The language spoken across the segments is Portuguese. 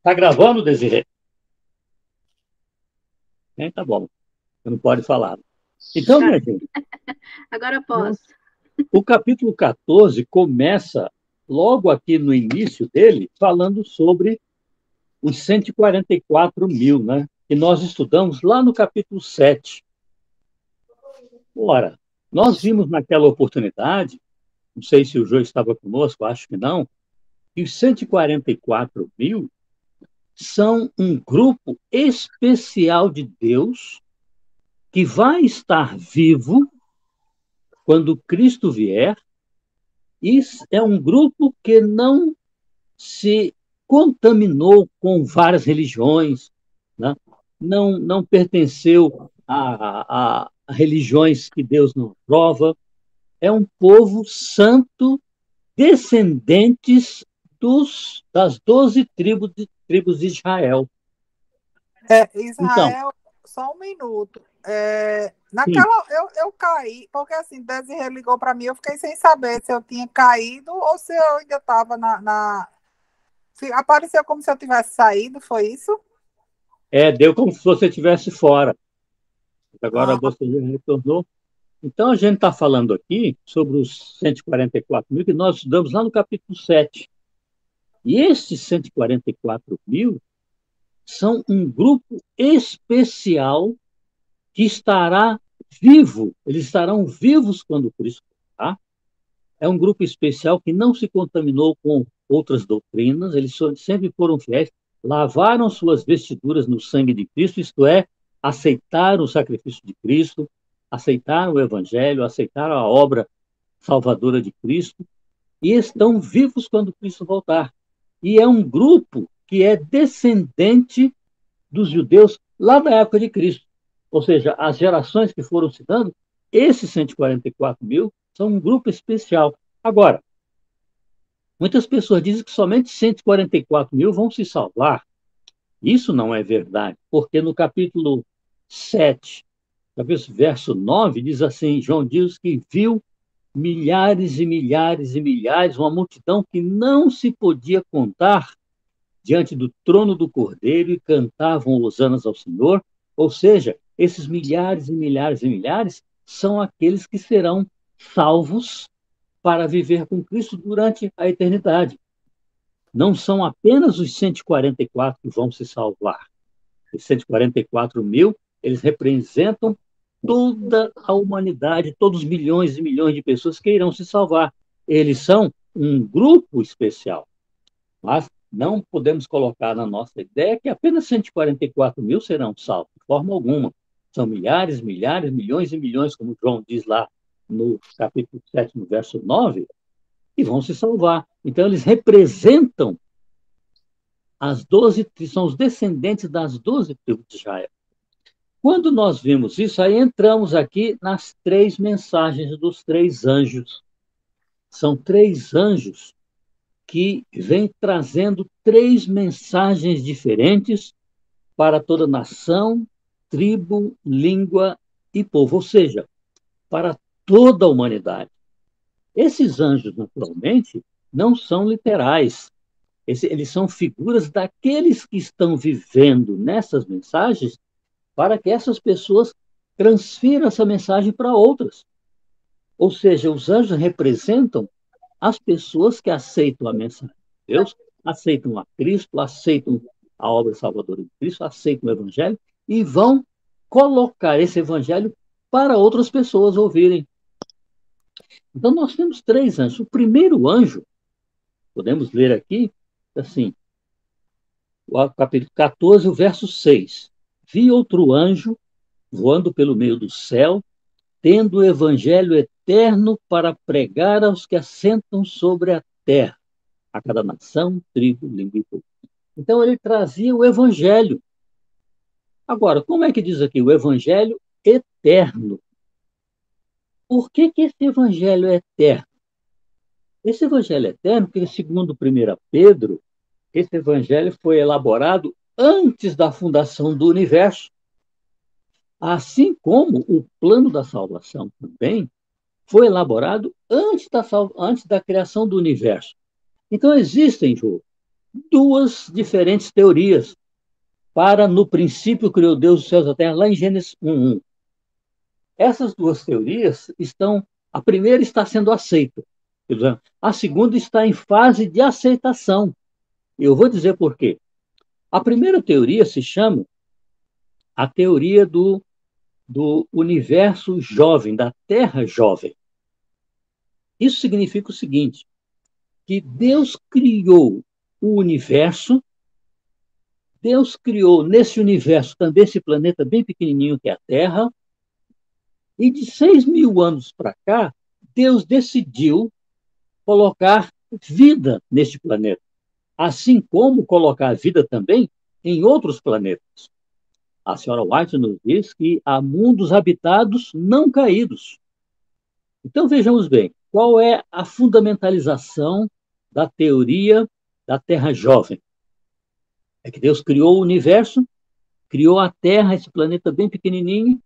Tá gravando, Desirê? Tá bom. Você não pode falar. Então, Tá, minha gente, agora eu posso. o capítulo 14 começa logo aqui no início dele, falando sobre os 144 mil, né? Que nós estudamos lá no capítulo 7. Ora, nós vimos naquela oportunidade, não sei se o Jô estava conosco, acho que não, que os 144 mil são um grupo especial de Deus que vai estar vivo quando Cristo vier. Isso é um grupo que não se contaminou com várias religiões, né? Não pertenceu a religiões que Deus não aprova. É um povo santo, descendentes das 12 tribos de Israel. Então, Israel, só um minuto. sim, Naquela, eu caí, porque assim, Desirê ligou para mim, eu fiquei sem saber se eu tinha caído ou se eu ainda estava apareceu como se eu tivesse saído, foi isso? deu como se você estivesse fora. Agora Ah, você já retornou. Então, a gente está falando aqui sobre os 144 mil que nós estudamos lá no capítulo 7. E esses 144 mil são um grupo especial que estará vivo, eles estarão vivos quando Cristo voltar. É um grupo especial que não se contaminou com outras doutrinas, eles sempre foram fiéis, lavaram suas vestiduras no sangue de Cristo, isto é, aceitaram o sacrifício de Cristo, aceitaram o Evangelho, aceitaram a obra salvadora de Cristo e estão vivos quando Cristo voltar. E é um grupo que é descendente dos judeus lá da época de Cristo. Ou seja, as gerações que foram se dando, esses 144 mil são um grupo especial. Agora, muitas pessoas dizem que somente 144 mil vão se salvar. Isso não é verdade, porque no capítulo 7, verso 9, diz assim: João diz que viu milhares e milhares e milhares, uma multidão que não se podia contar diante do trono do Cordeiro e cantavam hosanas ao Senhor. Ou seja, esses milhares e milhares e milhares são aqueles que serão salvos para viver com Cristo durante a eternidade. Não são apenas os 144 que vão se salvar. Os 144 mil, eles representam toda a humanidade, todos os milhões e milhões de pessoas que irão se salvar. Eles são um grupo especial. Mas não podemos colocar na nossa ideia que apenas 144 mil serão salvos, de forma alguma. São milhares, milhares, milhões e milhões, como João diz lá no capítulo 7, no verso 9, que vão se salvar. Então, eles representam as 12, são os descendentes das 12 tribos de Israel. Quando nós vimos isso, aí entramos aqui nas três mensagens dos três anjos. São três anjos que vêm trazendo três mensagens diferentes para toda nação, tribo, língua e povo, ou seja, para toda a humanidade. Esses anjos, naturalmente, não são literais. Eles são figuras daqueles que estão vivendo nessas mensagens para que essas pessoas transfiram essa mensagem para outras. Ou seja, os anjos representam as pessoas que aceitam a mensagem de Deus, aceitam a Cristo, aceitam a obra salvadora de Cristo, aceitam o Evangelho e vão colocar esse Evangelho para outras pessoas ouvirem. Então, nós temos três anjos. O primeiro anjo, podemos ler aqui, assim, o capítulo 14, o verso 6. Vi outro anjo voando pelo meio do céu, tendo o evangelho eterno para pregar aos que assentam sobre a terra, a cada nação, tribo, língua e povo. Então ele trazia o evangelho. Agora, como é que diz aqui? O evangelho eterno. Por que esse evangelho é eterno? Esse evangelho é eterno, porque segundo 1 Pedro, esse evangelho foi elaborado antes da fundação do universo. Assim como o plano da salvação também foi elaborado antes da criação do universo. Então, existem, Ju, duas diferentes teorias para no princípio criou Deus os céus e a terra, lá em Gênesis 1:1. Essas duas teorias estão, a primeira está sendo aceita, a segunda está em fase de aceitação. Eu vou dizer por quê. A primeira teoria se chama a teoria do universo jovem, da Terra jovem. Isso significa o seguinte, que Deus criou o universo, Deus criou nesse universo também esse planeta bem pequenininho que é a Terra, e de 6.000 anos para cá, Deus decidiu colocar vida neste planeta, assim como colocar vida também em outros planetas. A senhora White nos diz que há mundos habitados não caídos. Então, vejamos bem, qual é a fundamentalização da teoria da Terra jovem? É que Deus criou o universo, criou a Terra, esse planeta bem pequenininho,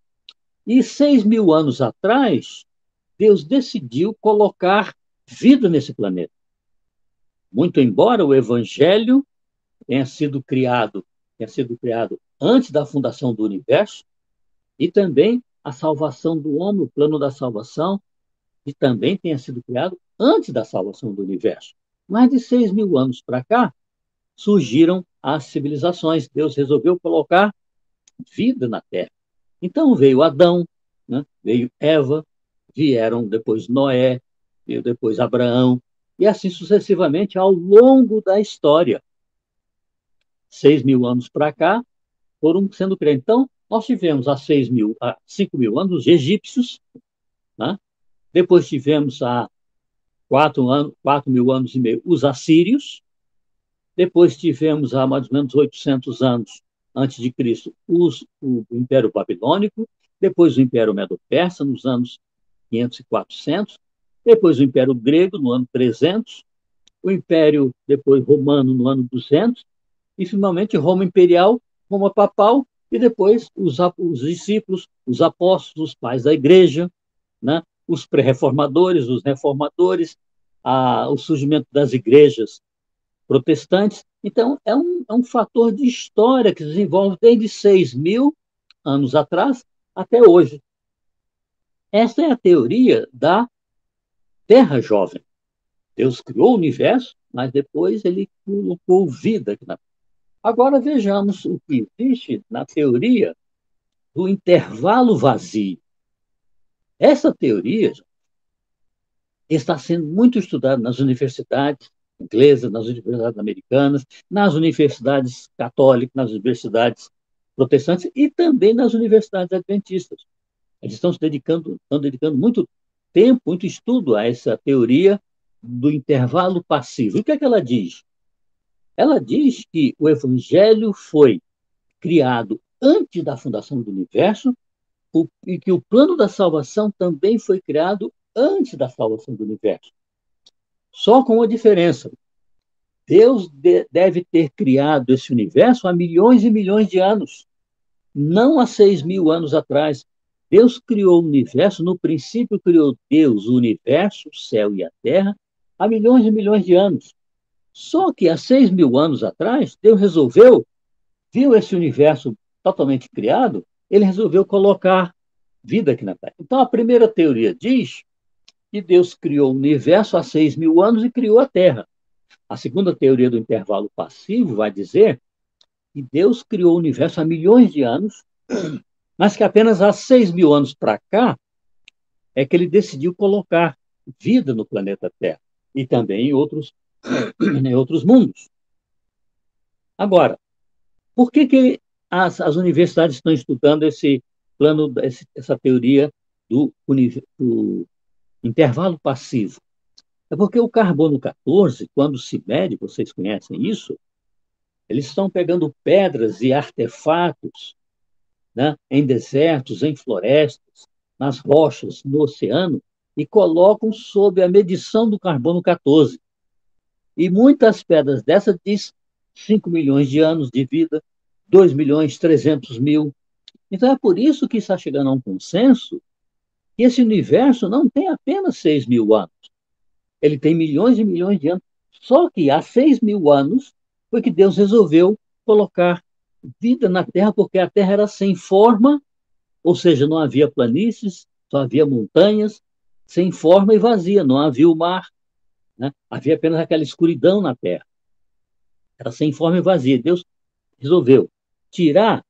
e 6.000 anos atrás, Deus decidiu colocar vida nesse planeta. Muito embora o Evangelho tenha sido criado antes da fundação do universo, e também a salvação do homem, o plano da salvação, e também tenha sido criado antes da salvação do universo. Mais de 6.000 anos para cá, surgiram as civilizações. Deus resolveu colocar vida na Terra. Então veio Adão, né? Veio Eva, vieram depois Noé, veio depois Abraão, e assim sucessivamente ao longo da história. 6.000 anos para cá, foram sendo criados. Então, nós tivemos há 5.000 anos os egípcios, né? Depois tivemos há 4.000 anos e meio os assírios, depois tivemos há mais ou menos 800 anos antes de Cristo o Império Babilônico, depois o Império Medo-Persa nos anos 500 e 400, depois o Império Grego no ano 300, o Império depois Romano no ano 200 e finalmente Roma Imperial, Roma Papal e depois os discípulos, os apóstolos, os pais da Igreja, né? Os pré-reformadores, os reformadores, o surgimento das igrejas protestantes. Então, é um fator de história que se desenvolve desde 6.000 anos atrás até hoje. Essa é a teoria da Terra jovem. Deus criou o universo, mas depois ele colocou vida aqui na Terra. Agora vejamos o que existe na teoria do intervalo vazio. Essa teoria está sendo muito estudada nas universidades inglesas, nas universidades americanas, nas universidades católicas, nas universidades protestantes e também nas universidades adventistas. Eles estão dedicando muito tempo, muito estudo a essa teoria do intervalo passivo. E o que é que ela diz? Ela diz que o Evangelho foi criado antes da fundação do universo e que o plano da salvação também foi criado antes da salvação do universo. Só com uma diferença. Deus deve ter criado esse universo há milhões e milhões de anos, não há 6.000 anos atrás. Deus criou o universo, no princípio criou Deus o universo, o céu e a terra, há milhões e milhões de anos. Só que há 6.000 anos atrás, Deus viu esse universo totalmente criado, ele resolveu colocar vida aqui na Terra. Então, a primeira teoria diz que Deus criou o universo há 6.000 anos e criou a Terra. A segunda teoria do intervalo passivo vai dizer que Deus criou o universo há milhões de anos, mas que apenas há 6.000 anos para cá é que ele decidiu colocar vida no planeta Terra e também em outros mundos. Agora, por que as universidades estão estudando esse plano, essa teoria do intervalo passivo? É porque o carbono 14, quando se mede, vocês conhecem isso, eles estão pegando pedras e artefatos, né, em desertos, em florestas, nas rochas, no oceano, e colocam sob a medição do carbono 14. E muitas pedras dessas diz 5 milhões de anos de vida, 2 milhões 300 mil. Então é por isso que está chegando a um consenso que esse universo não tem apenas 6.000 anos. Ele tem milhões e milhões de anos. Só que há 6.000 anos foi que Deus resolveu colocar vida na Terra, porque a Terra era sem forma, ou seja, não havia planícies, só havia montanhas, sem forma e vazia, não havia o mar, né? Havia apenas aquela escuridão na Terra. Era sem forma e vazia. Deus resolveu tirar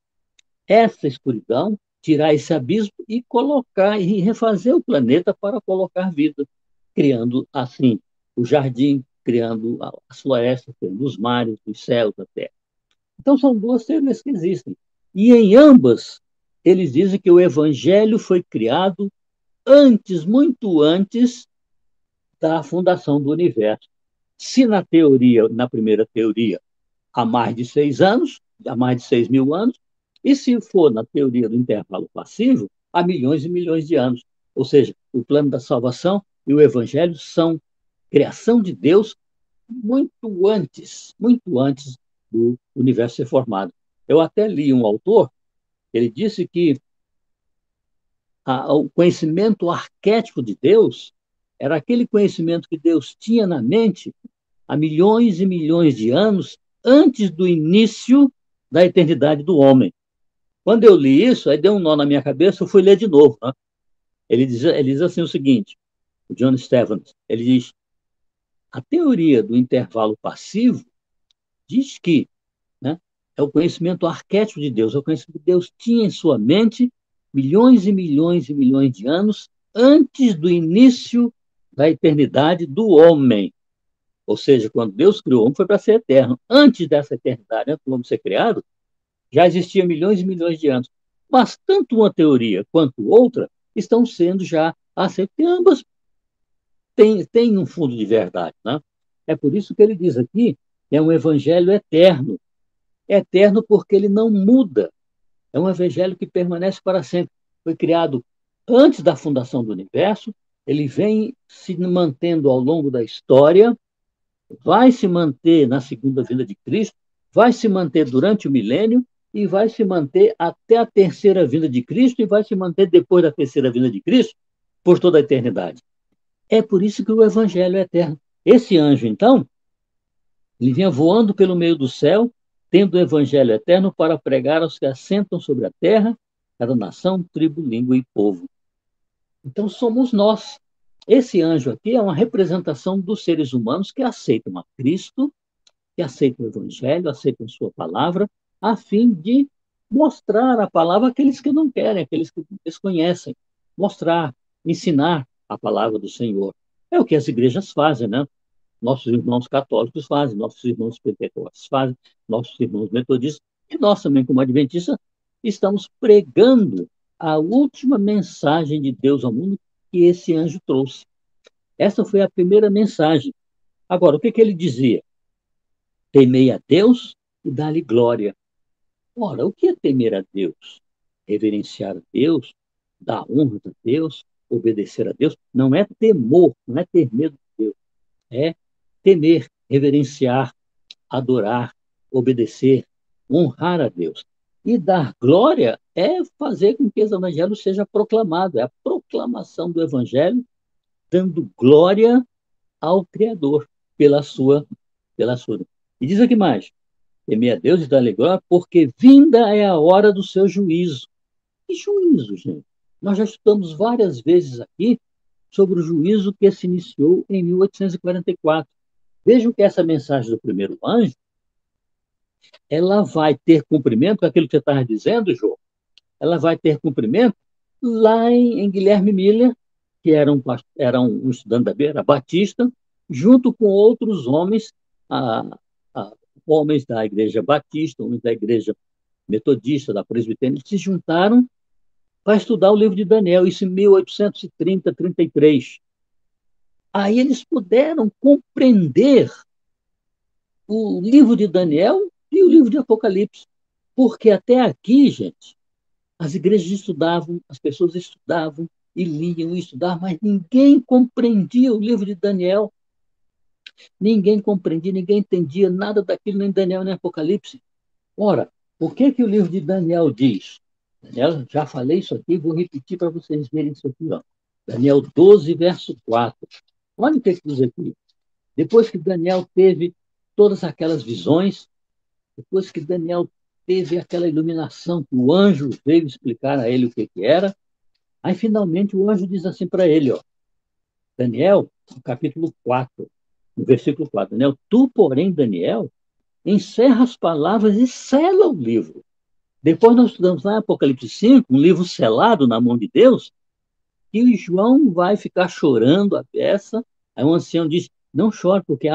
essa escuridão, tirar esse abismo e colocar e refazer o planeta para colocar vida, criando assim o jardim, criando as florestas, criando os mares, os céus, a terra. Então são duas teorias que existem. E em ambas, eles dizem que o evangelho foi criado antes, muito antes da fundação do universo. Se na teoria, na primeira teoria, há mais de 6 anos, há mais de 6.000 anos, e se for na teoria do intervalo passivo, há milhões e milhões de anos. Ou seja, o plano da salvação e o evangelho são criação de Deus muito antes do universo ser formado. Eu até li um autor, ele disse que o conhecimento arquétipo de Deus era aquele conhecimento que Deus tinha na mente há milhões e milhões de anos antes do início da eternidade do homem. Quando eu li isso, aí deu um nó na minha cabeça, eu fui ler de novo. Né? Ele diz assim o seguinte, o John Stevens, ele diz, a teoria do intervalo passivo diz que, né, é o conhecimento arquétipo de Deus, é o conhecimento que Deus tinha em sua mente milhões e milhões e milhões de anos antes do início da eternidade do homem. Ou seja, quando Deus criou o homem foi para ser eterno. Antes dessa eternidade, antes do homem ser criado, já existia milhões e milhões de anos. Mas tanto uma teoria quanto outra estão sendo já aceitas. Ambas têm um fundo de verdade. Né? É por isso que ele diz aqui que é um evangelho eterno. Eterno porque ele não muda. É um evangelho que permanece para sempre. Foi criado antes da fundação do universo, ele vem se mantendo ao longo da história, vai se manter na segunda vinda de Cristo, vai se manter durante o milênio e vai se manter até a terceira vinda de Cristo e vai se manter depois da terceira vinda de Cristo por toda a eternidade. É por isso que o evangelho é eterno. Esse anjo, então, ele vinha voando pelo meio do céu, tendo o evangelho eterno para pregar aos que assentam sobre a terra, cada nação, tribo, língua e povo. Então somos nós. Esse anjo aqui é uma representação dos seres humanos que aceitam a Cristo, que aceitam o evangelho, aceitam sua palavra, a fim de mostrar a palavra àqueles que não querem, àqueles que desconhecem. Mostrar, ensinar a palavra do Senhor. É o que as igrejas fazem, né? Nossos irmãos católicos fazem, nossos irmãos pentecostes fazem, nossos irmãos metodistas, e nós também, como adventistas, estamos pregando a última mensagem de Deus ao mundo que esse anjo trouxe. Essa foi a primeira mensagem. Agora, o que ele dizia? Temei a Deus e dá-lhe glória. Ora, o que é temer a Deus? Reverenciar a Deus, dar honra a Deus, obedecer a Deus. Não é temor, não é ter medo de Deus. É temer, reverenciar, adorar, obedecer, honrar a Deus. E dar glória é fazer com que esse evangelho seja proclamado, é a proclamação do evangelho, dando glória ao Criador pela sua. E diz aqui mais, temer a Deus e dar-lhe glória, porque vinda é a hora do seu juízo. Que juízo, gente? Nós já estudamos várias vezes aqui sobre o juízo que se iniciou em 1844. Vejam que essa mensagem do primeiro anjo, ela vai ter cumprimento, aquilo que você estava dizendo, João, ela vai ter cumprimento lá em Guilherme Miller, que era um estudante da Beira, batista, junto com outros homens, a, homens da igreja batista, homens da igreja metodista, da presbiteriana, que se juntaram para estudar o livro de Daniel, isso em 1830, 33. Aí eles puderam compreender o livro de Daniel e o livro de Apocalipse. Porque até aqui, gente, as igrejas estudavam, as pessoas estudavam e liam e estudavam, mas ninguém compreendia o livro de Daniel. Ninguém compreendia, ninguém entendia nada daquilo, nem Daniel, nem Apocalipse. Ora, o que o livro de Daniel diz? Daniel, já falei isso aqui, vou repetir para vocês verem isso aqui. Ó. Daniel 12, verso 4. Olha o que diz aqui. Depois que Daniel teve todas aquelas visões, depois que Daniel teve aquela iluminação que o anjo veio explicar a ele o que era, aí finalmente o anjo diz assim para ele, ó, Daniel, no capítulo 4, no versículo 4, Daniel, tu, porém, Daniel, encerra as palavras e sela o livro. Depois nós estudamos lá em Apocalipse 5, um livro selado na mão de Deus, que João vai ficar chorando a peça. Aí um ancião diz, não chore, porque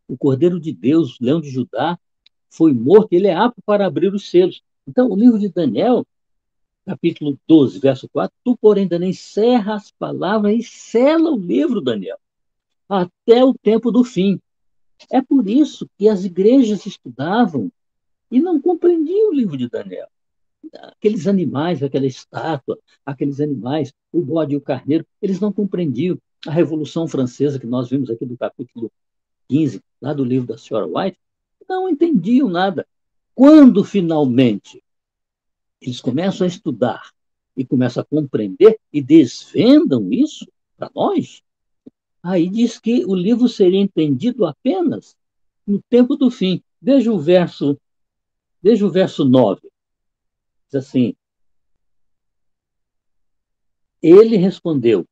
o Cordeiro de Deus, o Leão de Judá, foi morto, ele é apto para abrir os selos. Então, o livro de Daniel, capítulo 12, verso 4, tu, porém, Daniel, encerra as palavras e sela o livro, Daniel, até o tempo do fim. É por isso que as igrejas estudavam e não compreendiam o livro de Daniel. Aqueles animais, aquela estátua, aqueles animais, o bode e o carneiro, eles não compreendiam a Revolução Francesa que nós vimos aqui do capítulo 15, lá do livro da senhora White, não entendiam nada. Quando finalmente eles começam a estudar e começam a compreender e desvendam isso para nós, aí diz que o livro seria entendido apenas no tempo do fim. Veja o verso 9. Diz assim, ele respondeu,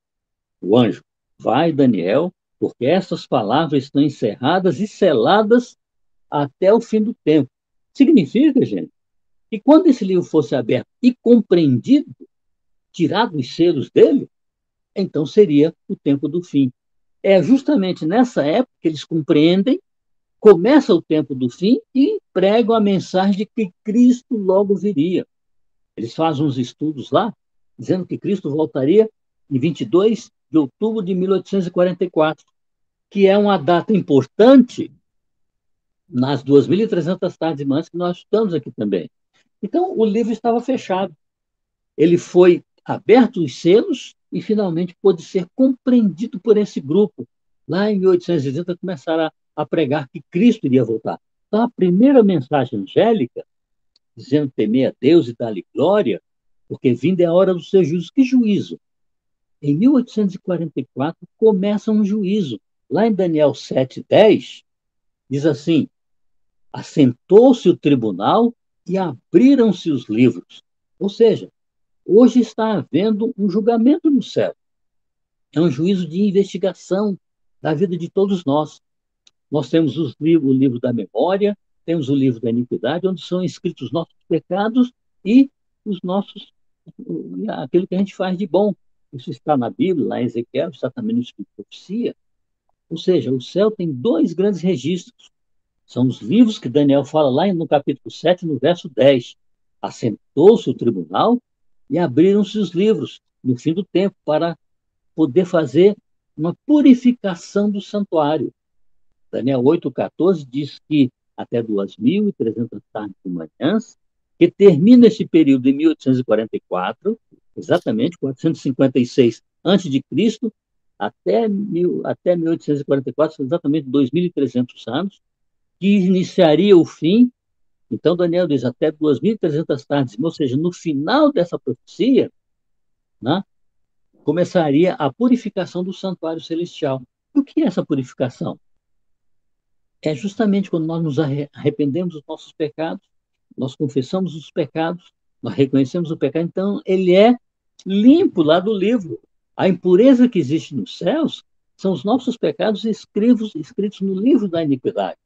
o anjo, vai, Daniel, porque essas palavras estão encerradas e seladas até o fim do tempo. Significa, gente, que quando esse livro fosse aberto e compreendido, tirado os selos dele, então seria o tempo do fim. É justamente nessa época que eles compreendem, começa o tempo do fim e pregam a mensagem de que Cristo logo viria. Eles fazem uns estudos lá, dizendo que Cristo voltaria em 22 de outubro de 1844, que é uma data importante nas 2.300 tardes e manhãs que nós estamos aqui também. Então, o livro estava fechado. Ele foi aberto os selos e finalmente pôde ser compreendido por esse grupo. Lá em 1880 começaram a pregar que Cristo iria voltar. Então, a primeira mensagem angélica, dizendo temer a Deus e dar-lhe glória, porque vinda é a hora do seu juízo. Que juízo? Em 1844 começa um juízo. Lá em Daniel 7:10, diz assim, assentou-se o tribunal e abriram-se os livros. Ou seja, hoje está havendo um julgamento no céu. É um juízo de investigação da vida de todos nós. Nós temos o livro da memória, temos o livro da iniquidade, onde são escritos os nossos pecados e os nossos, aquilo que a gente faz de bom. Isso está na Bíblia, lá em Ezequiel, está também no Espírito de Profecia. Ou seja, o céu tem dois grandes registros. São os livros que Daniel fala lá no capítulo 7, no verso 10. Assentou-se o tribunal e abriram-se os livros no fim do tempo para poder fazer uma purificação do santuário. Daniel 8,14 diz que até 2.300 tardes e manhãs, que termina esse período em 1844, exatamente 456 a.C., até 1844, são exatamente 2.300 anos, que iniciaria o fim. Então, Daniel diz até 2.300 tardes, ou seja, no final dessa profecia, né, começaria a purificação do santuário celestial. O que é essa purificação? É justamente quando nós nos arrependemos dos nossos pecados, nós confessamos os pecados, nós reconhecemos o pecado, então ele é limpo lá do livro. A impureza que existe nos céus são os nossos pecados escritos no livro da iniquidade.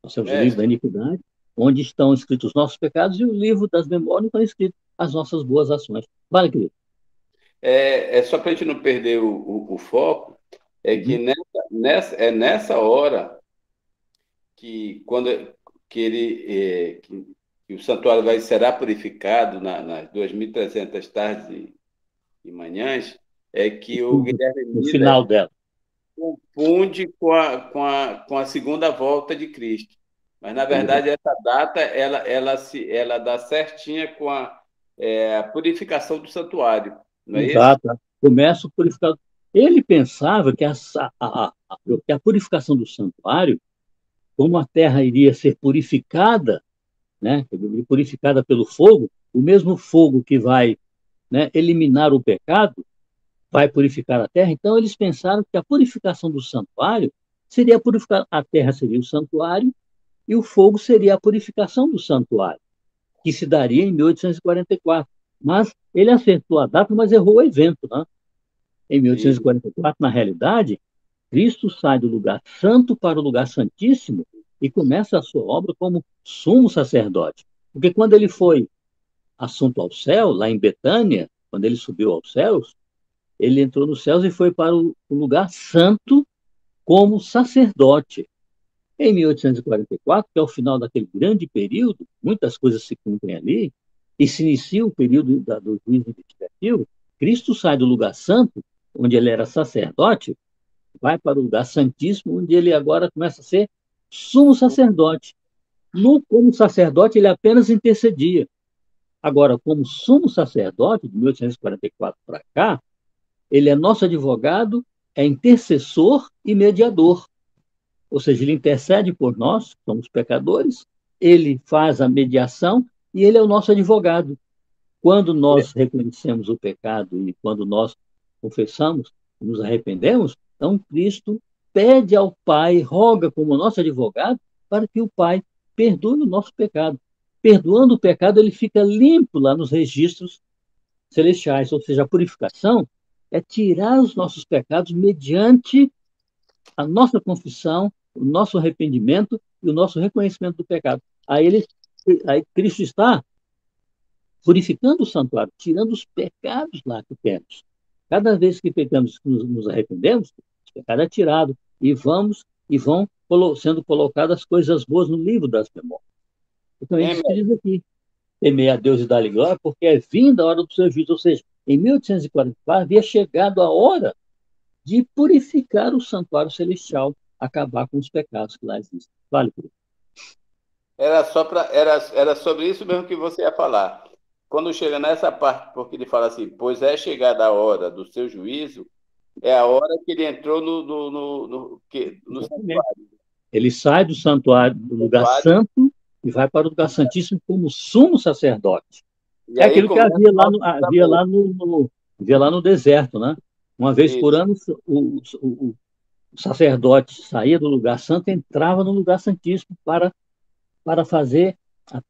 Nós temos o livro da iniquidade, onde estão escritos os nossos pecados, e o livro das memórias, onde estão escritas as nossas boas ações. Vale, querido. É só para a gente não perder o foco, é que nessa hora que quando que o santuário será purificado nas 2.300 tardes e manhãs, é que o Guilherme no final dela confunde com a segunda volta de Cristo. Mas, na verdade, essa data ela dá certinha com a purificação do santuário. Não é Exato. isso? Começa o purificador. Ele pensava que a purificação do santuário, como a terra iria ser purificada, né, purificada pelo fogo, o mesmo fogo que vai, né, eliminar o pecado, vai purificar a terra. Então, eles pensaram que a purificação do santuário seria a terra seria o santuário e o fogo seria a purificação do santuário, que se daria em 1844. Mas ele acertou a data, mas errou o evento, né? Em 1844, na realidade, Cristo sai do lugar santo para o lugar santíssimo e começa a sua obra como sumo sacerdote. Porque quando ele foi assunto ao céu, lá em Betânia, quando ele subiu aos céus, ele entrou nos céus e foi para o lugar santo como sacerdote. Em 1844, que é o final daquele grande período, muitas coisas se cumprem ali, e se inicia o período do juízo investigativo, Cristo sai do lugar santo, onde ele era sacerdote, vai para o lugar santíssimo, onde ele agora começa a ser sumo sacerdote. Como sacerdote, ele apenas intercedia. Agora, como sumo sacerdote, de 1844 para cá, ele é nosso advogado, é intercessor e mediador. Ou seja, ele intercede por nós, que somos pecadores, ele faz a mediação e ele é o nosso advogado. Quando nós reconhecemos o pecado e quando nós confessamos, nos arrependemos, então Cristo pede ao Pai, roga como nosso advogado, para que o Pai perdoe o nosso pecado. Perdoando o pecado, ele fica limpo lá nos registros celestiais, ou seja, a purificação é tirar os nossos pecados mediante a nossa confissão, o nosso arrependimento e o nosso reconhecimento do pecado. Aí Cristo está purificando o santuário, tirando os pecados lá que temos. Cada vez que pecamos, nos arrependemos, o pecado é tirado e vão sendo colocadas as coisas boas no livro das memórias. Então, ele diz aqui, temer a Deus e dar-lhe glória, porque é vinda a hora do seu juízo. Ou seja, em 1844 havia chegado a hora de purificar o santuário celestial, acabar com os pecados que lá existem. Vale, por isso. Era sobre isso mesmo que você ia falar. Quando chega nessa parte, porque ele fala assim, pois é chegada a hora do seu juízo, é a hora que ele entrou no santuário. Ele sai do santuário, do lugar santo, e vai para o lugar santíssimo como sumo sacerdote. É aquilo que havia lá no deserto, né? Uma vez por ano, o sacerdote saía do lugar santo e entrava no lugar santíssimo para fazer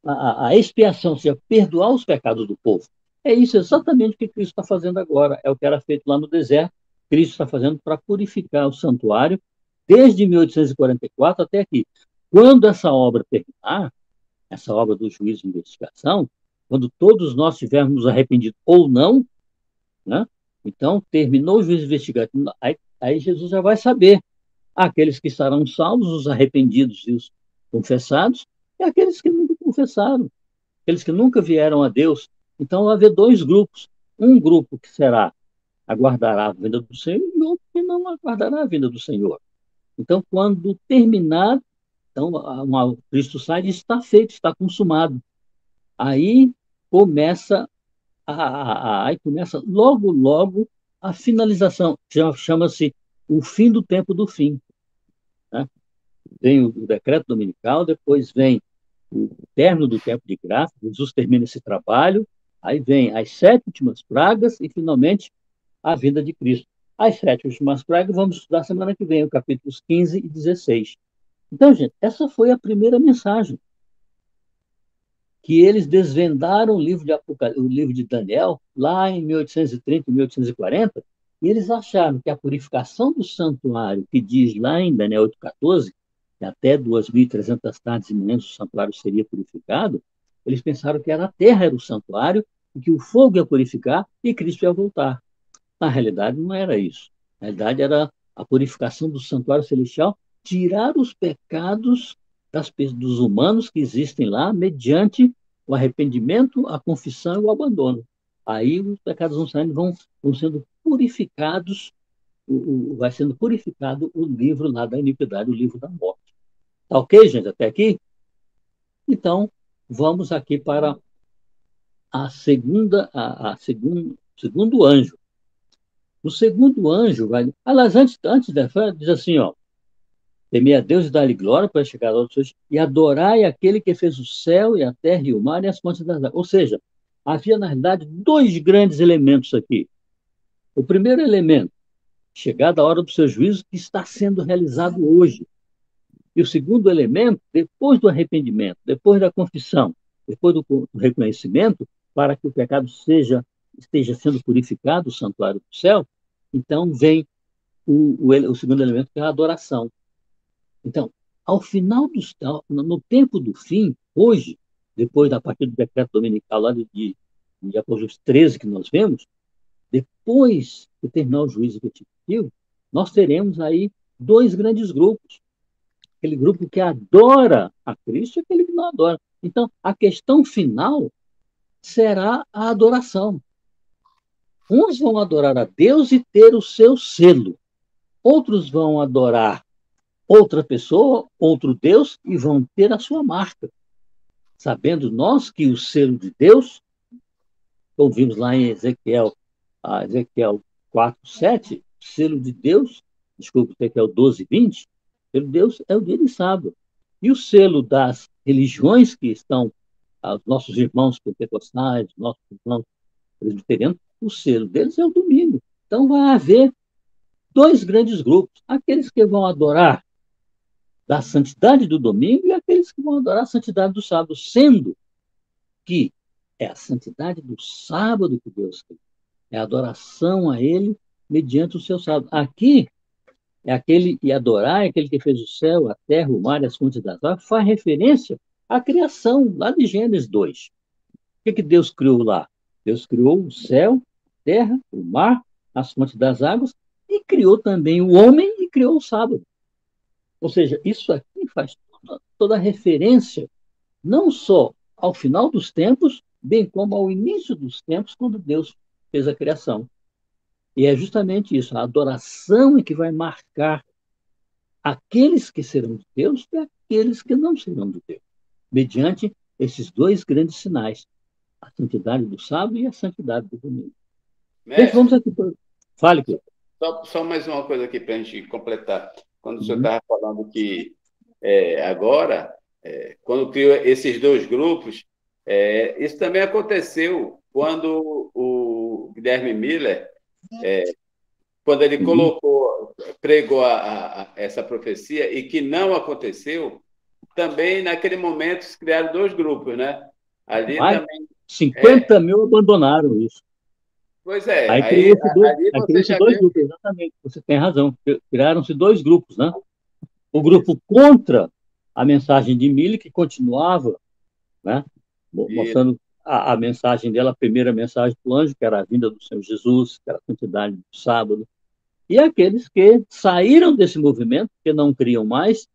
a expiação, ou seja, perdoar os pecados do povo. É isso exatamente o que Cristo está fazendo agora. É o que era feito lá no deserto. Cristo está fazendo para purificar o santuário desde 1844 até aqui. Quando essa obra terminar, essa obra do juízo de investigação, quando todos nós tivermos arrependido ou não, né? Então, terminou o juízo investigativo, aí Jesus já vai saber aqueles que estarão salvos, os arrependidos e os confessados, e aqueles que nunca confessaram, aqueles que nunca vieram a Deus. Então, vai haver dois grupos. Um grupo que aguardará a vinda do Senhor, e outro que não aguardará a vinda do Senhor. Então, quando terminar, então, Cristo sai e está feito, está consumado. Aí começa logo a finalização, chama-se o fim do tempo do fim. Né? Vem o decreto dominical, depois vem o término do tempo de graça, Jesus termina esse trabalho, aí vem as 7 últimas pragas e, finalmente, a vinda de Cristo. As 7 últimas pragas vamos estudar semana que vem, os capítulos 15 e 16. Então, gente, essa foi a primeira mensagem. Que eles desvendaram o livro de Daniel, lá em 1830, 1840, e eles acharam que a purificação do santuário, que diz lá em Daniel 8,14, que até 2.300 tardes e manhãs o santuário seria purificado, eles pensaram que a terra era o santuário, e que o fogo ia purificar e Cristo ia voltar. Na realidade, não era isso. Na realidade, era a purificação do santuário celestial, tirar os pecados dos humanos que existem lá, mediante o arrependimento, a confissão e o abandono. Aí os pecados vão sendo purificados, vai sendo purificado o livro lá da iniquidade, o livro da morte. Tá ok, gente, até aqui? Então, vamos aqui para segundo anjo. O segundo anjo vai... Aliás, antes diz assim, ó, temer a Deus e dar-lhe glória para chegar aos seus e adorai aquele que fez o céu e a terra e o mar e as fontes das águas. Ou seja, havia, na realidade, 2 grandes elementos aqui. O primeiro elemento chegada a hora do seu juízo, que está sendo realizado hoje. E o segundo elemento, depois do arrependimento, depois da confissão, depois do reconhecimento, para que o pecado esteja sendo purificado, o santuário do céu, então vem o segundo elemento, que é a adoração. Então, ao final no tempo do fim, hoje, depois da partir do decreto dominical lá de Apocalipse 13 que nós vemos, depois de terminar o juízo retributivo, nós teremos aí dois grandes grupos. Aquele grupo que adora a Cristo e aquele que não adora. Então, a questão final será a adoração. Uns vão adorar a Deus e ter o seu selo. Outros vão adorar outra pessoa, outro Deus, e vão ter a sua marca. Sabendo nós que o selo de Deus, ouvimos lá em Ezequiel 4:7, selo de Deus, desculpa, Ezequiel 12:20, o selo de Deus é o dia de sábado. E o selo das religiões que estão, os nossos irmãos pentecostais, nossos irmãos presbiterianos, o selo deles é o domingo. Então vai haver dois grandes grupos, aqueles que vão adorar da santidade do domingo e aqueles que vão adorar a santidade do sábado, sendo que é a santidade do sábado que Deus quer. É a adoração a Ele mediante o seu sábado. Aqui é aquele, e adorar é aquele que fez o céu, a terra, o mar e as fontes das águas, faz referência à criação, lá de Gênesis 2. O que Deus criou lá? Deus criou o céu, a terra, o mar, as fontes das águas, e criou também o homem e criou o sábado. Ou seja, isso aqui faz toda a referência, não só ao final dos tempos, bem como ao início dos tempos, quando Deus fez a criação. E é justamente isso, a adoração é que vai marcar aqueles que serão de Deus e aqueles que não serão de Deus, mediante esses dois grandes sinais, a santidade do sábado e a santidade do domingo. Gente, vamos aqui. Fale, Cleiton. Só mais uma coisa aqui para a gente completar. Quando o senhor estava falando que agora, quando criou esses dois grupos, isso também aconteceu quando o Guilherme Miller, quando ele pregou essa profecia, e que não aconteceu, também naquele momento se criaram dois grupos, né? Ali também 50 mil abandonaram isso. Pois é. Aí criou-se dois grupos, exatamente. Você tem razão. Criaram-se dois grupos, né? O grupo contra a mensagem de Miller, que continuava, né? Mostrando a mensagem dela, a primeira mensagem do anjo, que era a vinda do Senhor Jesus, que era a santidade do sábado. E aqueles que saíram desse movimento, que não criam mais,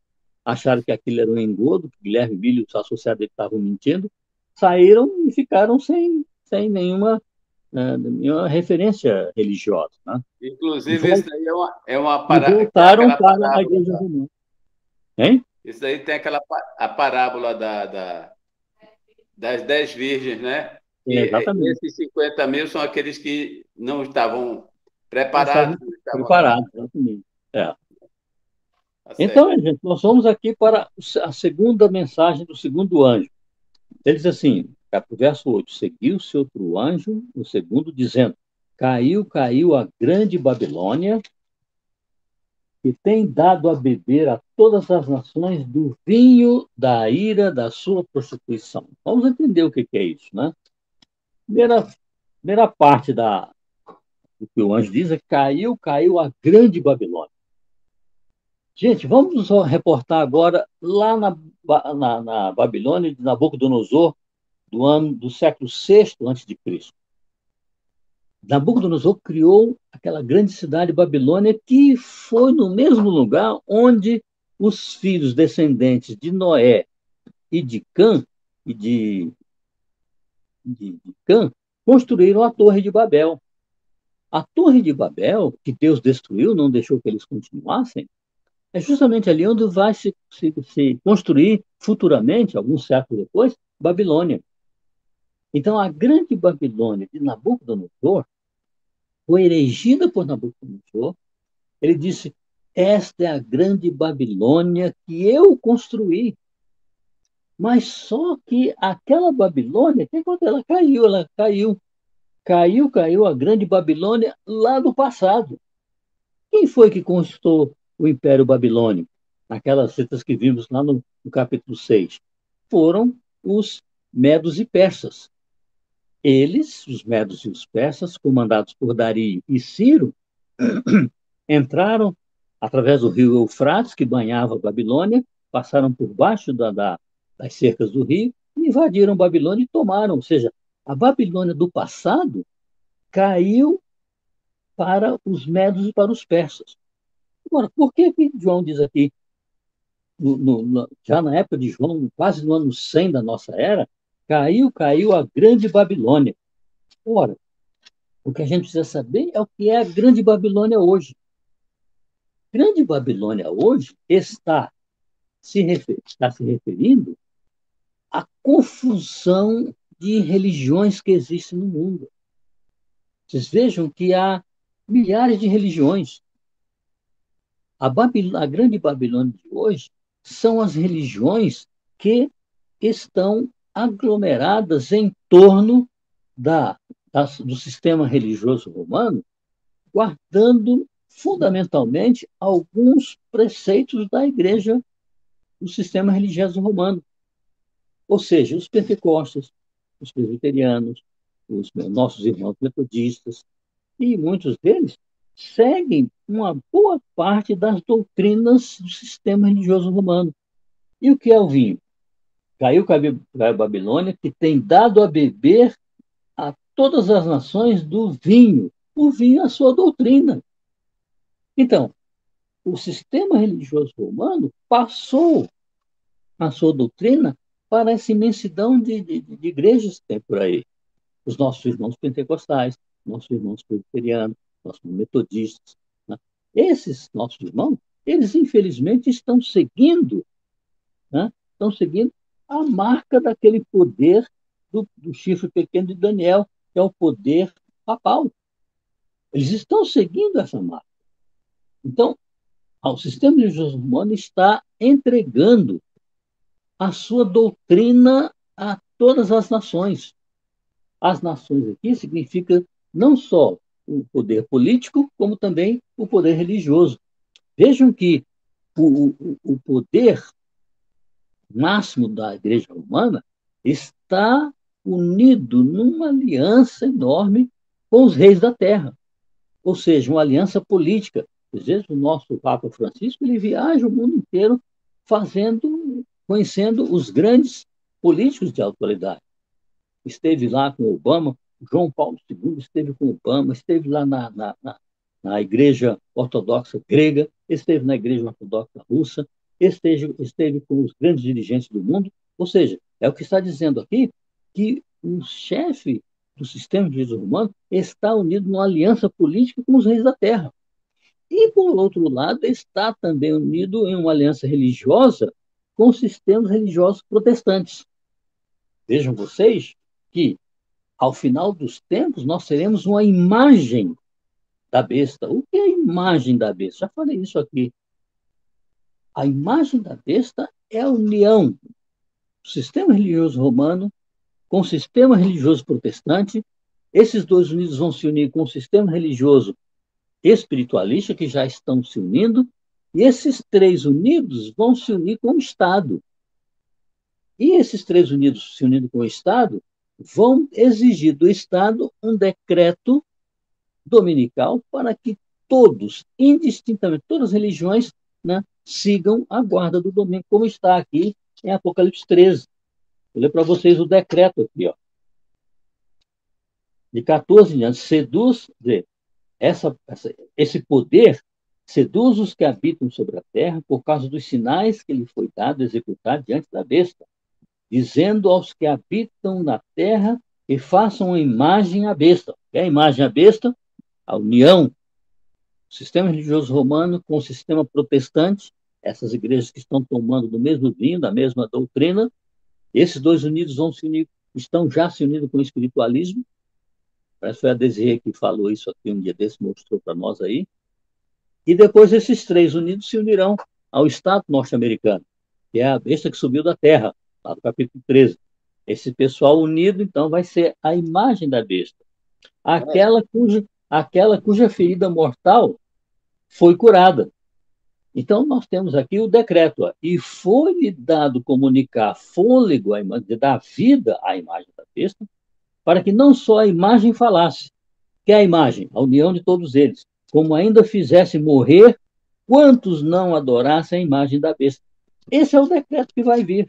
acharam que aquilo era um engodo, que Guilherme Miller e os associados dele estavam mentindo, saíram e ficaram sem nenhuma referência religiosa. Né? Inclusive, isso daí é uma parábola. Voltaram para a igreja romana. Hein? Isso daí tem a parábola das 10 virgens, né? Exatamente. Esses 50 mil são aqueles que não estavam preparados. Exatamente. Então, gente, nós vamos aqui para a segunda mensagem do segundo anjo. Ele diz assim, verso 8, seguiu-se outro anjo, o segundo, dizendo, caiu a grande Babilônia, que tem dado a beber a todas as nações do vinho da ira da sua prostituição. Vamos entender o que é isso, né? Primeira parte do que o anjo diz é caiu a grande Babilônia. Gente, vamos nos reportar agora lá na Babilônia de Nabucodonosor, do século VI a.C. Nabucodonosor criou aquela grande cidade Babilônia, que foi no mesmo lugar onde os filhos descendentes de Noé e de Cã, construíram a Torre de Babel. A Torre de Babel, que Deus destruiu, não deixou que eles continuassem, é justamente ali onde vai se construir futuramente, alguns séculos depois, Babilônia. Então, a grande Babilônia de Nabucodonosor foi erigida por Nabucodonosor. Ele disse, esta é a grande Babilônia que eu construí. Mas só que aquela Babilônia, ela caiu a grande Babilônia lá do passado. Quem foi que conquistou o Império Babilônico? Naquelas citas que vimos lá no capítulo 6. Foram os medos e persas. Eles, os medos e os persas, comandados por Dario e Ciro, entraram através do rio Eufrates, que banhava a Babilônia, passaram por baixo das cercas do rio, invadiram a Babilônia e tomaram. Ou seja, a Babilônia do passado caiu para os medos e para os persas. Agora, por que João diz aqui, já na época de João, quase no ano 100 da nossa era, caiu a grande Babilônia? Ora, o que a gente precisa saber é o que é a grande Babilônia hoje. Grande Babilônia hoje está se referindo à confusão de religiões que existem no mundo. Vocês vejam que há milhares de religiões. A grande Babilônia de hoje são as religiões que estão aglomeradas em torno do sistema religioso romano, guardando fundamentalmente alguns preceitos da igreja, do sistema religioso romano. Ou seja, os pentecostes, os presbiterianos, os nossos irmãos metodistas, e muitos deles seguem uma boa parte das doutrinas do sistema religioso romano. E o que é o vinho? Caiu a Babilônia, que tem dado a beber a todas as nações do vinho. O vinho é a sua doutrina. Então, o sistema religioso romano passou a sua doutrina para essa imensidão de igrejas que tem por aí. Os nossos irmãos pentecostais, nossos irmãos presbiterianos, nossos metodistas. Né? Esses nossos irmãos, eles infelizmente né? Estão seguindo a marca daquele poder do chifre pequeno de Daniel, que é o poder papal. Eles estão seguindo essa marca. Então, o sistema religioso romano está entregando a sua doutrina a todas as nações. As nações aqui significa não só o poder político, como também o poder religioso. Vejam que o poder máximo da Igreja Romana está unido numa aliança enorme com os reis da terra, ou seja, uma aliança política. Às vezes o nosso Papa Francisco ele viaja o mundo inteiro conhecendo os grandes políticos de autoridade. Esteve lá com Obama, João Paulo II esteve com Obama, esteve lá na Igreja Ortodoxa grega, esteve na Igreja Ortodoxa russa, esteve com os grandes dirigentes do mundo. Ou seja, é o que está dizendo aqui, que o chefe do sistema religioso romano está unido numa aliança política com os reis da terra. E, por outro lado, está também unido em uma aliança religiosa com os sistemas religiosos protestantes. Vejam vocês que, ao final dos tempos, nós teremos uma imagem da besta. O que é a imagem da besta? Já falei isso aqui. A imagem da besta é a união do sistema religioso romano com o sistema religioso protestante. Esses dois unidos vão se unir com o sistema religioso espiritualista, que já estão se unindo, e esses três unidos vão se unir com o Estado. E esses três unidos se unindo com o Estado vão exigir do Estado um decreto dominical para que todos, indistintamente, todas as religiões, né, sigam a guarda do domingo, como está aqui em Apocalipse 13. Vou ler para vocês o decreto aqui, ó. De 14 em diante, esse poder seduz os que habitam sobre a terra por causa dos sinais que lhe foi dado executar diante da besta, dizendo aos que habitam na terra que façam uma imagem à besta. Que é a imagem à besta? A união do sistema religioso romano com o sistema protestante, essas igrejas que estão tomando do mesmo vinho, da mesma doutrina. Esses dois unidos vão se unir, estão já se unindo com o espiritualismo. Parece que foi a Desirê que falou isso aqui um dia desse, mostrou para nós aí. E depois esses três unidos se unirão ao Estado norte-americano, que é a besta que subiu da terra, lá do capítulo 13. Esse pessoal unido, então, vai ser a imagem da besta. Aquela cuja ferida mortal foi curada. Então, nós temos aqui o decreto, ó, e foi-lhe dado comunicar fôlego à imagem, dar vida à imagem da besta, para que não só a imagem falasse, que é a imagem, a união de todos eles, como ainda fizesse morrer quantos não adorassem a imagem da besta. Esse é o decreto que vai vir.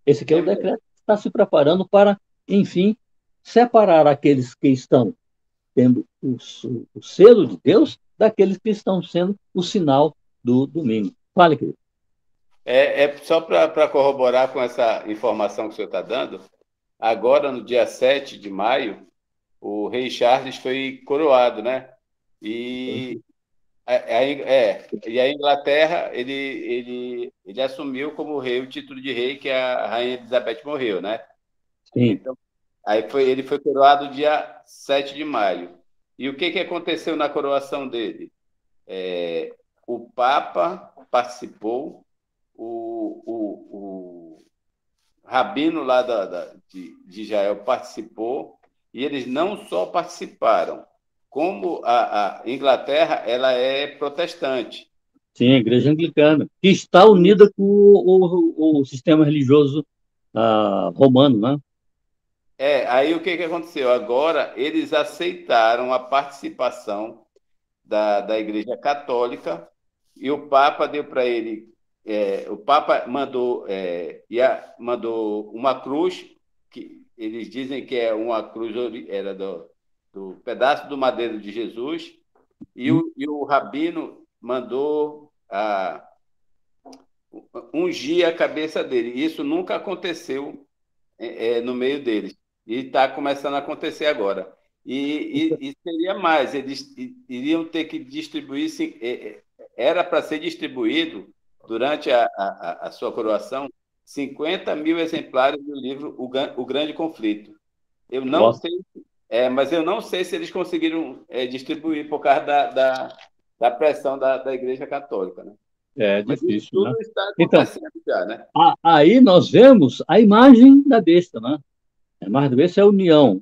Esse aqui é o decreto que está se preparando para, enfim, separar aqueles que estão tendo o selo de Deus daqueles que estão sendo o sinal do domingo. Fale, querido. Só para corroborar com essa informação que o senhor está dando, agora, no dia 7 de maio, o rei Charles foi coroado, né? E a Inglaterra, ele assumiu como rei o título de rei que a rainha Elizabeth morreu, né? Sim. Então, ele foi coroado dia 7 de maio. E o que aconteceu na coroação dele? O Papa participou, o rabino lá de Israel participou, e eles não só participaram, como a Inglaterra ela é protestante. Sim, a igreja anglicana, que está unida com o sistema religioso romano, né? Aí o que aconteceu? Agora eles aceitaram a participação da Igreja Católica e o Papa deu para ele, o Papa mandou uma cruz, que eles dizem que é uma cruz, era do pedaço do madeiro de Jesus, e o rabino mandou ungir a cabeça dele. Isso nunca aconteceu no meio deles. E está começando a acontecer agora. E seria mais, eles iriam ter que distribuir, era para ser distribuído, durante a sua coroação, 50 mil exemplares do livro O Grande Conflito. Eu não sei, mas eu não sei se eles conseguiram distribuir por causa da pressão da Igreja Católica, né? É Mas difícil, tudo né? está Então, acontecendo já, né? aí nós vemos a imagem da besta, né? A imagem da besta é a união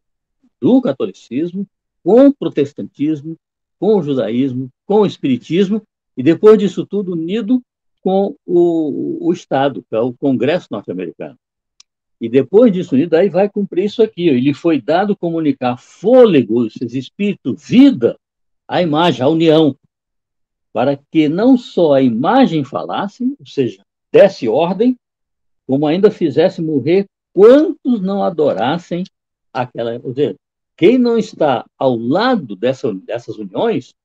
do catolicismo com o protestantismo, com o judaísmo, com o espiritismo, e depois disso tudo unido com o Estado, que é o Congresso norte-americano. E depois disso unido, aí vai cumprir isso aqui. Ele foi dado comunicar fôlego, espírito, vida, à imagem, à união, para que não só a imagem falasse, ou seja, desse ordem, como ainda fizesse morrer quantos não adorassem aquela. Ou seja, quem não está ao lado dessas uniões,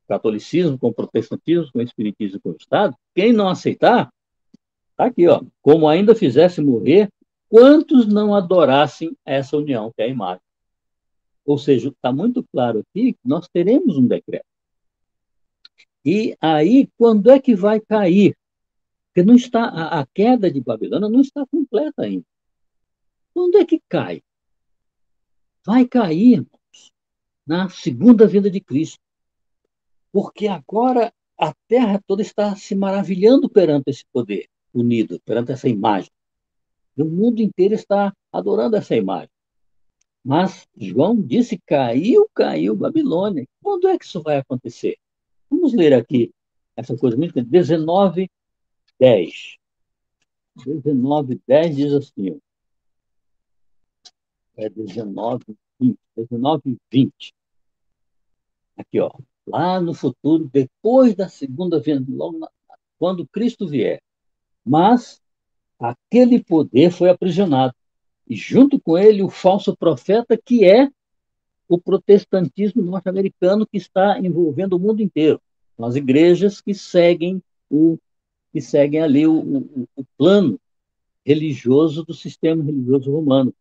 catolicismo com protestantismo, com espiritismo com o Estado, quem não aceitar, tá aqui, ó, como ainda fizesse morrer quantos não adorassem essa união, que é a imagem. Ou seja, está muito claro aqui que nós teremos um decreto. E aí, quando é que vai cair? Porque não está, a queda de Babilônia não está completa ainda. Quando é que cai? Vai cair, irmãos, na segunda vinda de Cristo. Porque agora a terra toda está se maravilhando perante esse poder unido, perante essa imagem. E o mundo inteiro está adorando essa imagem. Mas João disse: caiu, caiu Babilônia. Quando é que isso vai acontecer? Vamos ler aqui essa coisa muito. 19:10. 19:10 diz assim: 19:20. 19:20. Aqui, ó. Lá no futuro, depois da segunda vinda, quando Cristo vier. Mas aquele poder foi aprisionado. E junto com ele o falso profeta, que é o protestantismo norte-americano, que está envolvendo o mundo inteiro. São as igrejas que seguem ali o plano religioso do sistema religioso romano.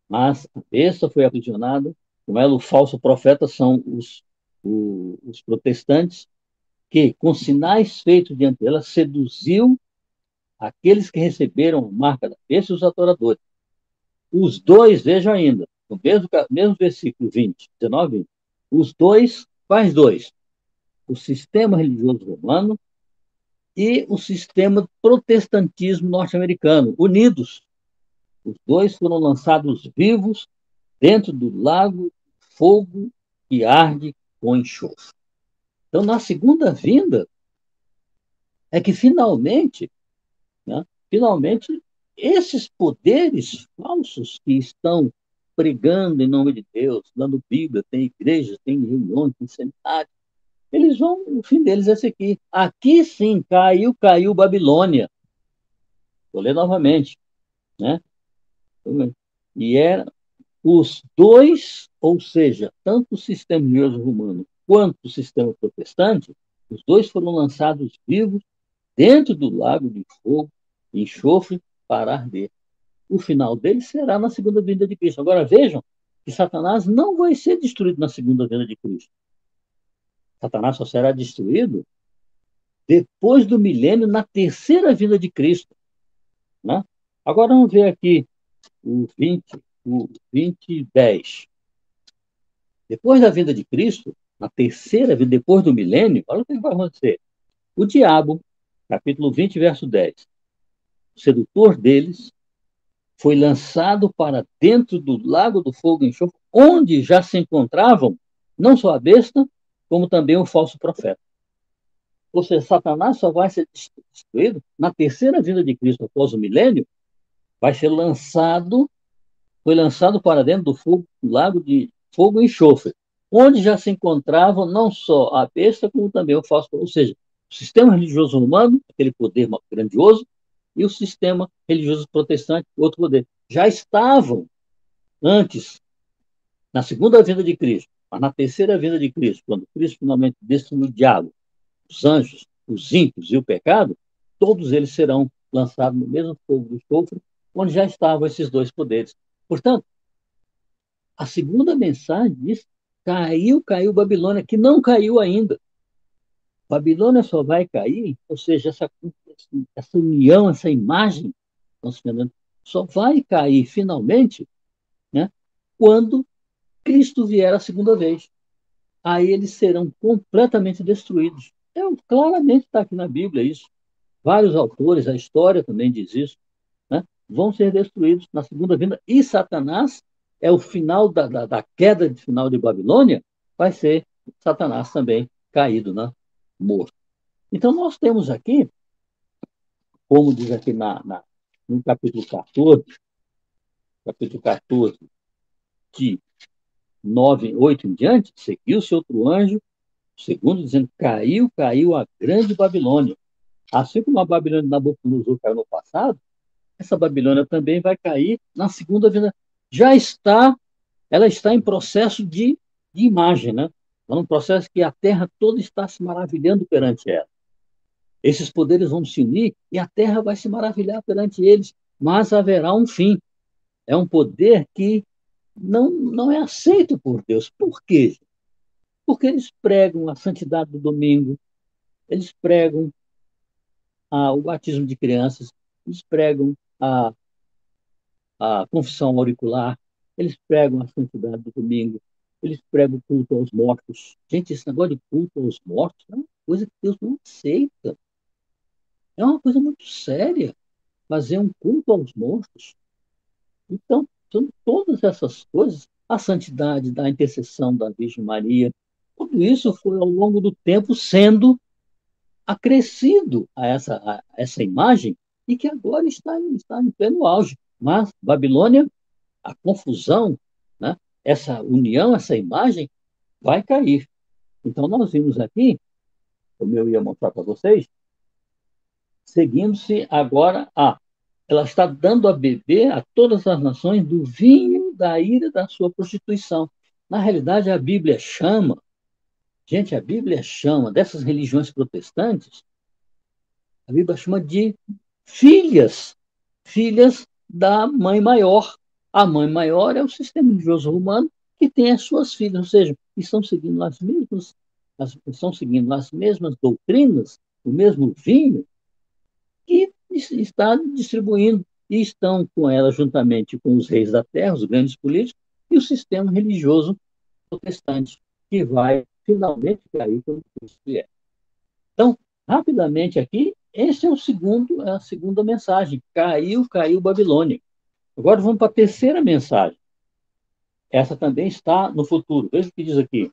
Mas a besta foi aprisionada, com ela o falso profeta são os protestantes, que, com sinais feitos diante dela, seduziu aqueles que receberam a marca da besta e os adoradores. Os dois, vejam ainda, no mesmo versículo 20, 19, 20, os dois, quais dois? O sistema religioso romano e o sistema protestantismo norte-americano, unidos. Os dois foram lançados vivos dentro do lago fogo que arde com enxofre. Então, na segunda vinda, é que finalmente, né, finalmente, esses poderes falsos que estão pregando em nome de Deus, dando Bíblia, tem igrejas, tem reuniões, tem seminários, eles vão, o fim deles é esse aqui. Aqui sim, caiu Babilônia. Vou ler novamente, né? E era os dois, ou seja, tanto o sistema religioso romano quanto o sistema protestante, os dois foram lançados vivos dentro do lago de fogo e enxofre para arder. O final deles será na segunda vinda de Cristo. Agora vejam que Satanás não vai ser destruído na segunda vinda de Cristo. Satanás só será destruído depois do milênio, na terceira vinda de Cristo. Né? Agora vamos ver aqui o 20:10. Depois da vinda de Cristo, na terceira vinda, depois do milênio, olha o que vai acontecer. O diabo, capítulo 20, verso 10, o sedutor deles, foi lançado para dentro do lago do fogo e enxofre, onde já se encontravam não só a besta, como também o falso profeta. Ou seja, Satanás só vai ser destruído na terceira vinda de Cristo após o milênio, vai ser foi lançado para dentro do fogo, do lago de fogo e enxofre, onde já se encontravam não só a besta, como também o falso, ou seja, o sistema religioso romano, aquele poder grandioso, e o sistema religioso protestante, outro poder. Já estavam antes, na segunda vinda de Cristo, mas na terceira vinda de Cristo, quando Cristo finalmente destruiu o diabo, os anjos, os ímpios e o pecado, todos eles serão lançados no mesmo fogo do enxofre, onde já estavam esses dois poderes. Portanto, a segunda mensagem diz: caiu Babilônia, que não caiu ainda. Babilônia só vai cair, ou seja, essa união, essa imagem, só vai cair finalmente, né, quando Cristo vier a segunda vez. Aí eles serão completamente destruídos. Claramente está aqui na Bíblia isso. Vários autores, a história também diz isso, né, vão ser destruídos na segunda vinda. E Satanás é o final da queda de final de Babilônia, vai ser Satanás também caído, né, morto. Então nós temos aqui, como diz aqui no capítulo 14, de 9, 8 em diante, seguiu-se outro anjo, segundo, dizendo: caiu a grande Babilônia. Assim como a Babilônia de Nabucodonosor caiu no passado, essa Babilônia também vai cair na segunda vinda. Ela está em processo de imagem, né? É um processo que a terra toda está se maravilhando perante ela. Esses poderes vão se unir e a terra vai se maravilhar perante eles, mas haverá um fim. É um poder que não é aceito por Deus. Por quê? Porque eles pregam a santidade do domingo, eles pregam o batismo de crianças, eles pregam a confissão auricular, eles pregam a santidade do domingo, eles pregam o culto aos mortos. Gente, esse negócio de culto aos mortos é uma coisa que Deus não aceita. É uma coisa muito séria fazer um culto aos mortos. Então, são todas essas coisas, a santidade da intercessão da Virgem Maria, tudo isso foi ao longo do tempo sendo acrescido a essa imagem e que agora está em pleno auge. Mas Babilônia, a confusão, né, essa união, essa imagem, vai cair. Então, nós vimos aqui, como eu ia mostrar para vocês, seguindo-se agora ela está dando a beber a todas as nações do vinho da ira da sua prostituição. Na realidade, a Bíblia chama dessas religiões protestantes, a Bíblia chama de filhas da mãe maior. A mãe maior é o sistema religioso romano que tem as suas filhas, ou seja, estão seguindo as mesmas doutrinas, o mesmo vinho, que está distribuindo, e estão com ela juntamente com os reis da terra, os grandes políticos, e o sistema religioso protestante, que vai finalmente cair quando Cristo vier. Então, rapidamente aqui, esse é a segunda mensagem. Caiu Babilônia. Agora vamos para a terceira mensagem. Essa também está no futuro. Veja o que diz aqui.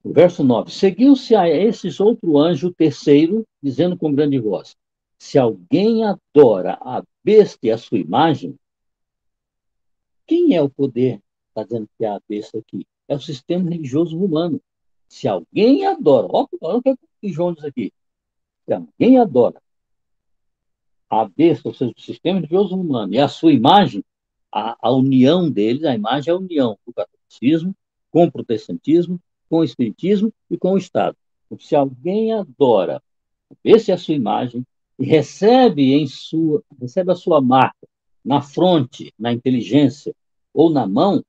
O verso 9. Seguiu-se a esses outro anjo, o terceiro, dizendo com grande voz: se alguém adora a besta e a sua imagem, quem é o poder? Está dizendo que é a besta aqui. É o sistema religioso romano. Se alguém adora, olha o que João diz aqui. Se alguém adora a besta, ou seja, o sistema religioso romano, e a sua imagem, a união deles, a imagem é a união do catolicismo com o protestantismo, com o espiritismo e com o Estado. Então, se alguém adora a besta e a sua imagem e recebe a sua marca na fronte, na inteligência ou na mão,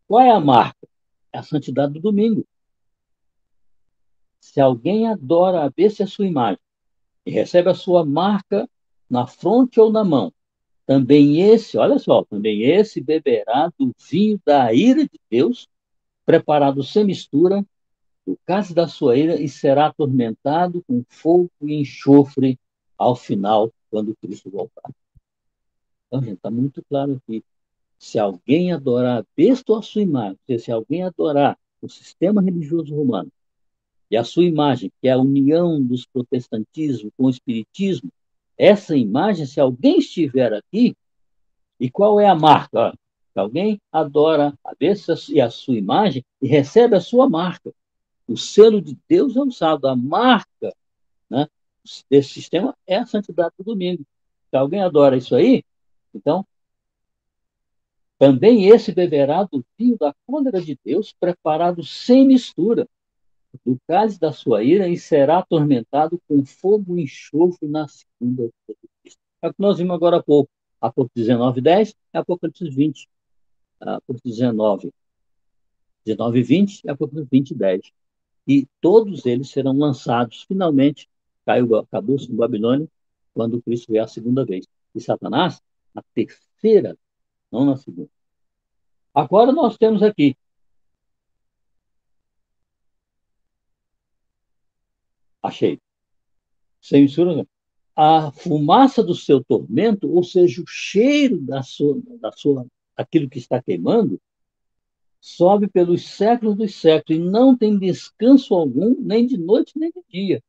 qual é a marca? É a santidade do domingo. Se alguém adora a besta e a sua imagem e recebe a sua marca na fronte ou na mão, também esse, olha só, também esse beberá do vinho da ira de Deus, preparado sem mistura, do cálice da sua ira, e será atormentado com fogo e enxofre ao final, quando Cristo voltar. Então, gente, está muito claro aqui. Se alguém adorar a besta ou a sua imagem, se alguém adorar o sistema religioso romano e a sua imagem, que é a união dos protestantismo com o espiritismo, essa imagem, se alguém estiver aqui, e qual é a marca? Se alguém adora a besta e a sua imagem e recebe a sua marca. O selo de Deus é usado, a marca, né, desse sistema é a santidade do domingo. Se alguém adora isso aí, então também esse beberá do vinho da côndera de Deus, preparado sem mistura, do cálice da sua ira, e será atormentado com fogo e enxofre na segunda vinda de Cristo. É o que nós vimos agora há pouco. Apocalipse 19, 10 é Apocalipse 20. Apocalipse 19, 19 e 20 é Apocalipse 20, 10. E todos eles serão lançados, finalmente, acabou-se em Babilônia, quando Cristo vier a segunda vez. E Satanás, na terceira, não na segunda. Agora nós temos aqui achei, sem mistura, a fumaça do seu tormento, ou seja, o cheiro aquilo que está queimando, sobe pelos séculos dos séculos e não tem descanso algum, nem de noite nem de dia.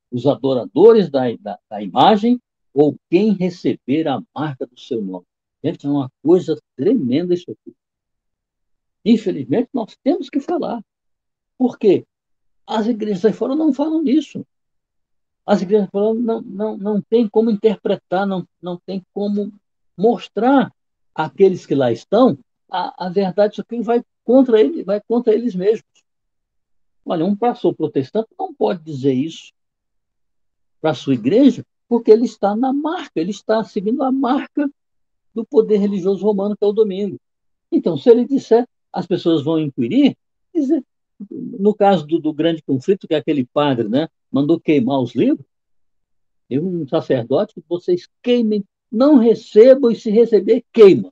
Os adoradores da imagem ou quem receber a marca do seu nome. Gente, é uma coisa tremenda isso aqui. Infelizmente, nós temos que falar. Por quê? As igrejas aí fora não falam disso. As igrejas falando não tem como interpretar, não tem como mostrar àqueles que lá estão a verdade. Isso aqui vai contra eles mesmos. Olha, um pastor protestante não pode dizer isso para a sua igreja, porque ele está na marca, ele está seguindo a marca do poder religioso romano, que é o domingo. Então, se ele disser, as pessoas vão inquirir, dizer, no caso do grande conflito, que aquele padre, né, mandou queimar os livros, e um sacerdote que vocês queimem, não recebam, e se receber, queima.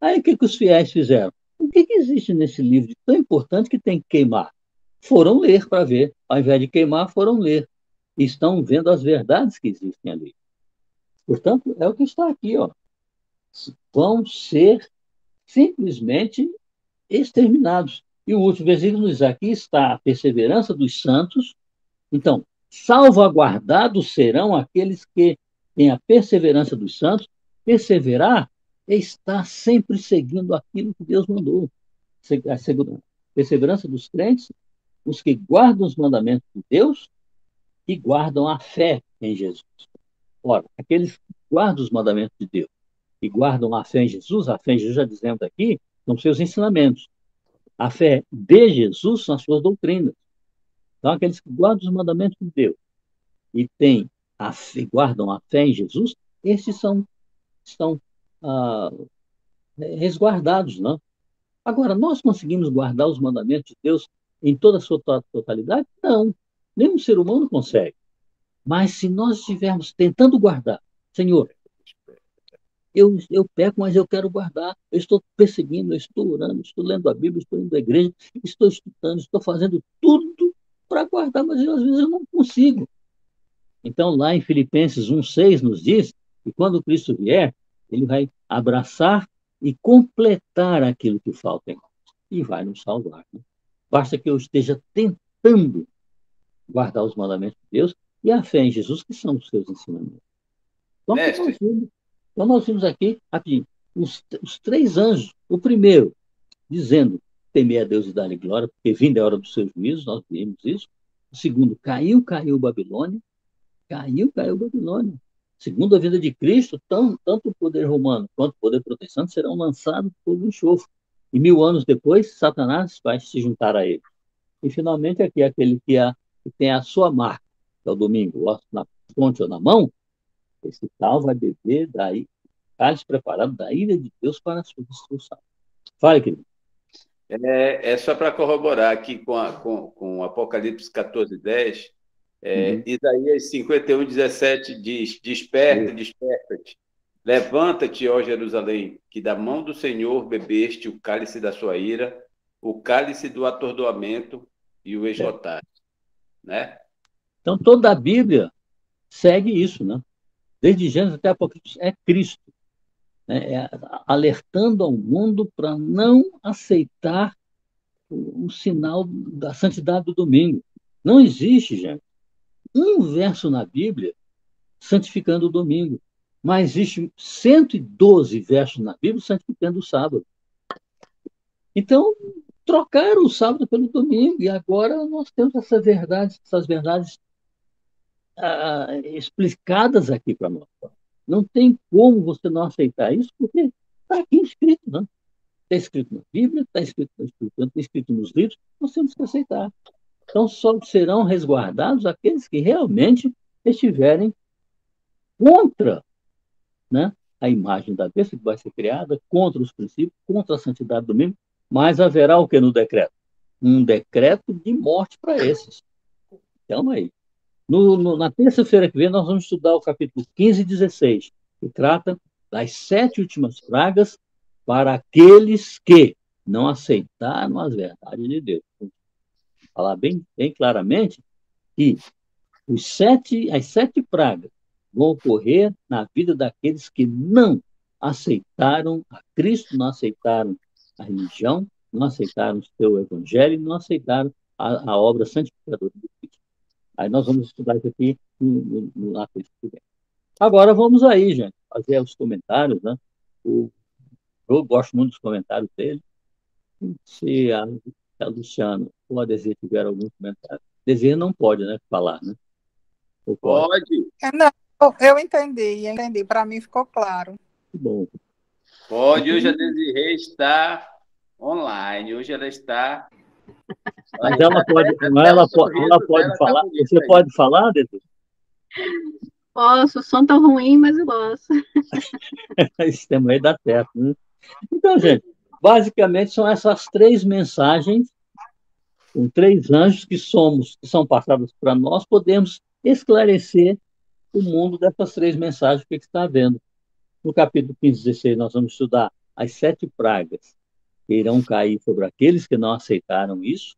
Aí o que os fiéis fizeram? O que existe nesse livro de tão importante que tem que queimar? Foram ler para ver. Ao invés de queimar, foram ler. E estão vendo as verdades que existem ali. Portanto, é o que está aqui. Ó. Vão ser simplesmente exterminados. E o último versículo nos diz: aqui está a perseverança dos santos. Então, salvaguardados serão aqueles que têm a perseverança dos santos. Perseverar é estar sempre seguindo aquilo que Deus mandou. A perseverança dos crentes, os que guardam os mandamentos de Deus e guardam a fé em Jesus. Ora, aqueles que guardam os mandamentos de Deus e guardam a fé em Jesus, já dizemos aqui, são seus ensinamentos. A fé de Jesus são as suas doutrinas. Então, aqueles que guardam os mandamentos de Deus e guardam a fé em Jesus, esses estão resguardados, não? Agora, nós conseguimos guardar os mandamentos de Deus em toda a sua totalidade? Não. Nenhum ser humano consegue. Mas se nós estivermos tentando guardar, Senhor, eu peco, mas eu quero guardar. Eu estou perseguindo, eu estou orando, estou lendo a Bíblia, estou indo à igreja, estou estudando, estou fazendo tudo para guardar, mas às vezes eu não consigo. Então, lá em Filipenses 1,6 nos diz que quando Cristo vier, ele vai abraçar e completar aquilo que falta em nós. E vai nos salvar. Né? Basta que eu esteja tentando tentando guardar os mandamentos de Deus, e a fé em Jesus, que são os seus ensinamentos. Então, Mestre, nós vimos aqui, rapidinho, os três anjos. O primeiro, dizendo, temer a Deus e dar-lhe glória, porque vinda é a hora dos seus juízos, nós vimos isso. O segundo, caiu Babilônia. Caiu Babilônia. Segundo a vinda de Cristo, tanto o poder romano quanto o poder protestante serão lançados por um enxofre. E 1000 anos depois, Satanás vai se juntar a ele. E, finalmente, aqui, aquele que tem a sua marca, que é o domingo, na fronte ou na mão, esse tal vai beber daí, cálice preparado da ira de Deus para a sua destruição. Fale, querido. é só para corroborar aqui com Apocalipse 14:10, Isaías 51:17 diz: Desperta, desperta-te, levanta-te, ó Jerusalém, que da mão do Senhor bebeste o cálice da sua ira, o cálice do atordoamento e o esgotaste. Né? Então, toda a Bíblia segue isso, né? Desde Gênesis até Apocalipse, é Cristo, né? Alertando ao mundo para não aceitar o sinal da santidade do domingo. Não existe, gente, um verso na Bíblia santificando o domingo, mas existe 112 versos na Bíblia santificando o sábado. Então, trocaram o sábado pelo domingo, e agora nós temos essas verdades explicadas aqui para nós. Não tem como você não aceitar isso, porque está aqui escrito, né? Está escrito na Bíblia, está escrito na Escritura, está escrito nos livros, nós temos que aceitar. Então, só serão resguardados aqueles que realmente estiverem contra, né, a imagem da besta que vai ser criada, contra os princípios, contra a santidade do domingo, mas haverá o que no decreto? Um decreto de morte para esses. Então, aí. Na terça-feira que vem, nós vamos estudar o capítulo 15 e 16, que trata das 7 últimas pragas para aqueles que não aceitaram as verdades de Deus. Vou falar bem claramente que as 7 pragas vão ocorrer na vida daqueles que não aceitaram a Cristo, não aceitaram a religião, não aceitaram o seu evangelho, não aceitaram a obra santificadora de Cristo. Aí nós vamos estudar isso aqui na terça que vem. Agora vamos aí, gente, fazer os comentários, né? Eu gosto muito dos comentários dele. Se a Luciana ou a Desir tiver algum comentário. Desir não pode, né, falar, né? Ou pode? Não, eu entendi. Para mim ficou claro. Que bom. Pode, hoje a Desirê está online, hoje ela está... Mas ela pode falar. Você pode falar, Desir? Posso, o som tá ruim, mas eu posso. Esse tema aí dá certo, né? Então, gente, basicamente são essas 3 mensagens, com 3 anjos que são passadas para nós, podemos esclarecer o mundo dessas 3 mensagens que está havendo. No capítulo 15 e 16, nós vamos estudar as 7 pragas que irão cair sobre aqueles que não aceitaram isso.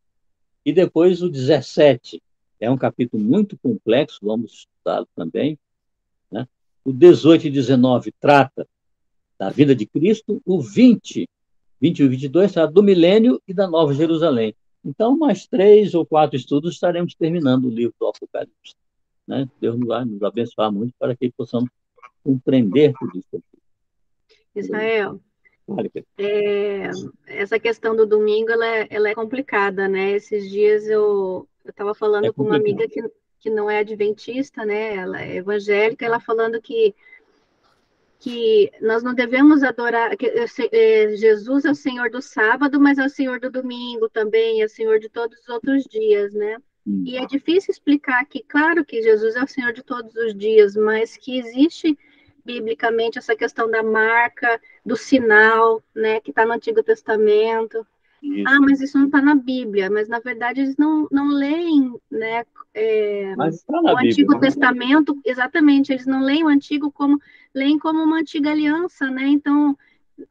E depois o 17 é um capítulo muito complexo, vamos estudá-lo também, né? O 18 e 19 trata da vida de Cristo. O 20 e 22 trata do milênio e da Nova Jerusalém. Então, mais 3 ou 4 estudos estaremos terminando o livro do Apocalipse, né? Deus vai nos abençoar muito para que possamos compreender tudo isso aqui. Israel, essa questão do domingo, ela é complicada, né? Esses dias eu estava falando com uma amiga que não é adventista, né? Ela é evangélica, ela falando que nós não devemos adorar, que Jesus é o Senhor do sábado, mas é o Senhor do domingo também, é o Senhor de todos os outros dias, né? E é difícil explicar que, claro que Jesus é o Senhor de todos os dias, mas que existe biblicamente essa questão da marca, do sinal, né, que está no Antigo Testamento. Isso. Ah, mas isso não está na Bíblia, mas na verdade eles não leem, né, o Antigo Testamento, exatamente, eles não leem o Antigo leem como uma antiga aliança, né, então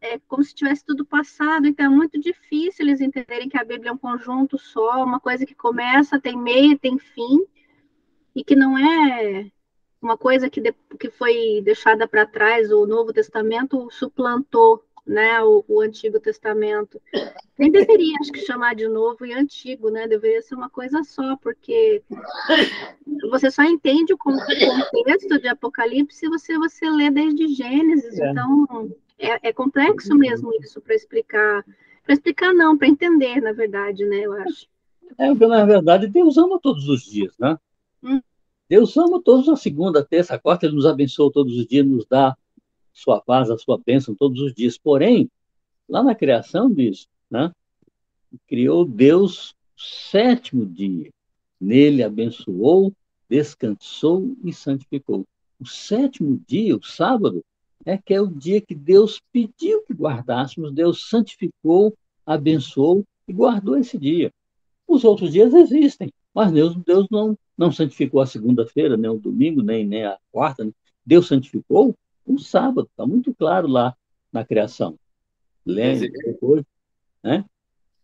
é como se tivesse tudo passado, então é muito difícil eles entenderem que a Bíblia é um conjunto só, uma coisa que começa, tem meio, tem fim, e que não é uma coisa que foi deixada para trás, o Novo Testamento suplantou, né, o Antigo Testamento. Nem deveria, acho que, chamar de novo e antigo, né? Deveria ser uma coisa só, porque você só entende o contexto de Apocalipse se você lê desde Gênesis. Então, é complexo mesmo isso para explicar. Para explicar, não, para entender, na verdade, né? Eu acho. Porque, na verdade, Deus ama todos os dias, né? Deus ama todos, a segunda, a terça, a quarta, Ele nos abençoa todos os dias, nos dá sua paz, a sua bênção todos os dias. Porém, lá na criação diz, né? Criou Deus o sétimo dia. Nele abençoou, descansou e santificou. O sétimo dia, o sábado, que é o dia que Deus pediu que guardássemos, Deus santificou, abençoou e guardou esse dia. Os outros dias existem, mas Deus não santificou a segunda-feira, nem o domingo, nem a quarta. Né? Deus santificou o sábado, está muito claro lá na criação. Lembra depois, né?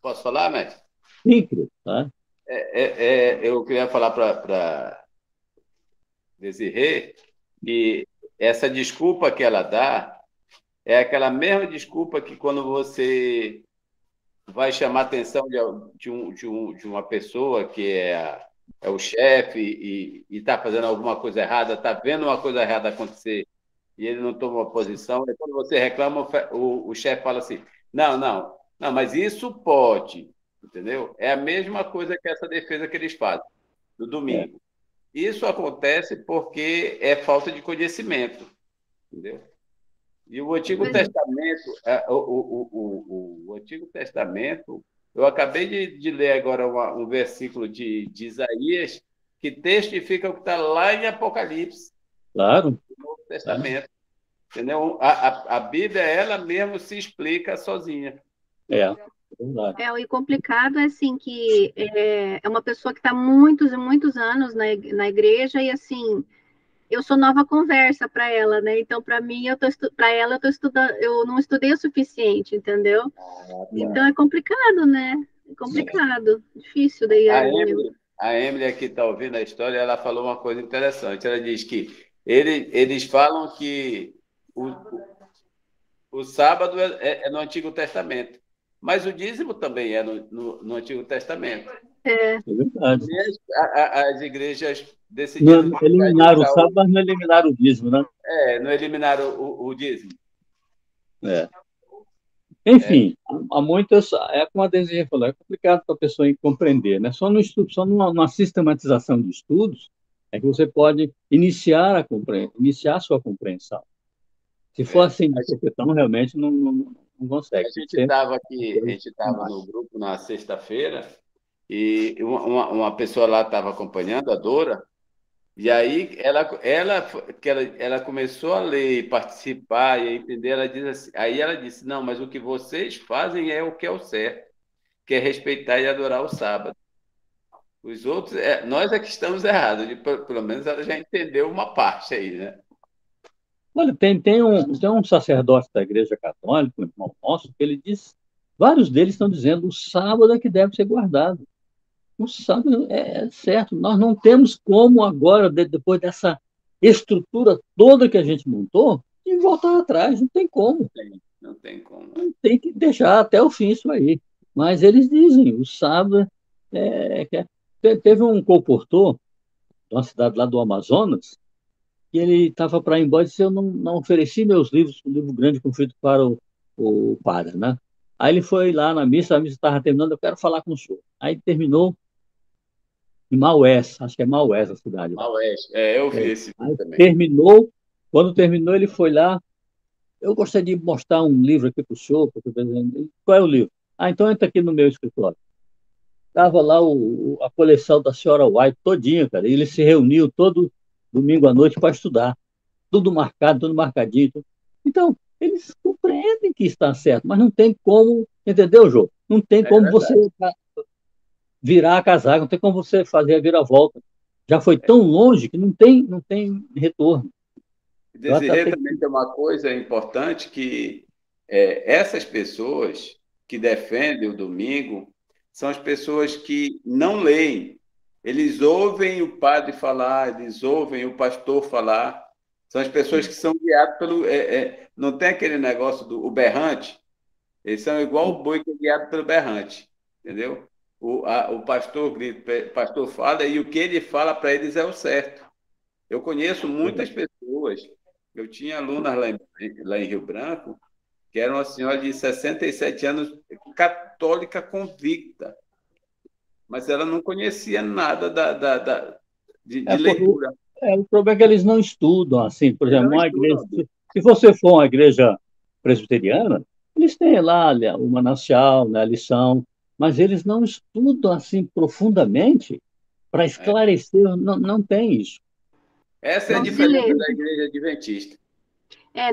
Posso falar, mestre? Sim, querido. Tá? Eu queria falar para Desirê que essa desculpa que ela dá é aquela mesma desculpa que quando você vai chamar a atenção de uma pessoa que é o chefe e está fazendo alguma coisa errada, está vendo uma coisa errada acontecer e ele não toma uma posição, e quando você reclama, o chefe fala assim, não, mas isso pode, entendeu? É a mesma coisa que essa defesa que eles fazem no domingo. Isso acontece porque é falta de conhecimento, entendeu? E o Antigo Testamento, o Antigo Testamento, eu acabei de ler agora um versículo de Isaías que testifica o que está lá em Apocalipse. Claro. No Novo Testamento. Entendeu? A Bíblia, ela mesma se explica sozinha. O complicado é assim que é uma pessoa que está muitos e muitos anos na igreja e assim eu sou nova conversa para ela, né? Então para mim para ela eu tô estudando, eu não estudei o suficiente, entendeu? Então é complicado, né? É complicado, difícil daí. A Emily aqui está ouvindo a história, ela falou uma coisa interessante. Ela diz que eles falam que o sábado é no Antigo Testamento. Mas o dízimo também é no Antigo Testamento. É verdade. As igrejas decidiram... Não eliminaram o sábado, mas não eliminaram o dízimo, né? Não eliminaram o dízimo. Enfim, há muitas... como a Desirê falou, é complicado para a pessoa compreender, né? Só no estudo, só numa sistematização de estudos é que você pode iniciar a sua compreensão. Se for assim, então realmente não consegue. A gente estava no grupo na sexta-feira e uma pessoa lá estava acompanhando, a Dora, e aí ela começou a ler, participar e a entender, aí ela disse, não, mas o que vocês fazem é o que é o certo, que é respeitar e adorar o sábado. Os outros, nós é que estamos errados, pelo menos ela já entendeu uma parte aí, né? Olha, tem um sacerdote da Igreja Católica, um irmão nosso, que ele diz, vários deles estão dizendo, o sábado é que deve ser guardado. O sábado é certo. Nós não temos como agora, depois dessa estrutura toda que a gente montou, de voltar atrás. Não tem como. Não tem como. Tem que deixar até o fim isso aí. Mas eles dizem, o sábado Teve um comportor de uma cidade lá do Amazonas, e ele estava para ir embora e disse, eu não ofereci meus livros, um livro grande conflito para o padre, né? Aí ele foi lá na missa, a missa estava terminando, eu quero falar com o senhor. Aí terminou em Maués, acho que é Maués a cidade. Maués, eu vi esse também. Quando terminou, ele foi lá, eu gostaria de mostrar um livro aqui para o senhor, qual é o livro? Então entra aqui no meu escritório. Estava lá a coleção da senhora White todinha, cara, e ele se reuniu todo domingo à noite para estudar, tudo marcado, tudo marcadinho. Então, eles compreendem que está certo, mas não tem como, entendeu, Jô? Não tem como você virar a casaca, não tem como você fazer a viravolta. Já foi tão longe que não tem retorno. Desirê também tem uma coisa importante que essas pessoas que defendem o domingo são as pessoas que não leem. Eles ouvem o padre falar, eles ouvem o pastor falar, São as pessoas que são guiadas pelo... não tem aquele negócio do berrante? Eles são igual o boi que é guiado pelo berrante, entendeu? O pastor grita, o pastor fala, e o que ele fala para eles é o certo. Eu conheço muitas pessoas, eu tinha alunas lá em Rio Branco, que era uma senhora de 67 anos, católica convicta, mas ela não conhecia nada de leitura. O problema é que eles não estudam, assim, por Eles exemplo, não uma igreja, estudam. se você for uma igreja presbiteriana, eles têm lá o manancial, né, a lição, mas eles não estudam assim profundamente para esclarecer, não tem isso. Essa é a Não se diferença lê. da igreja adventista.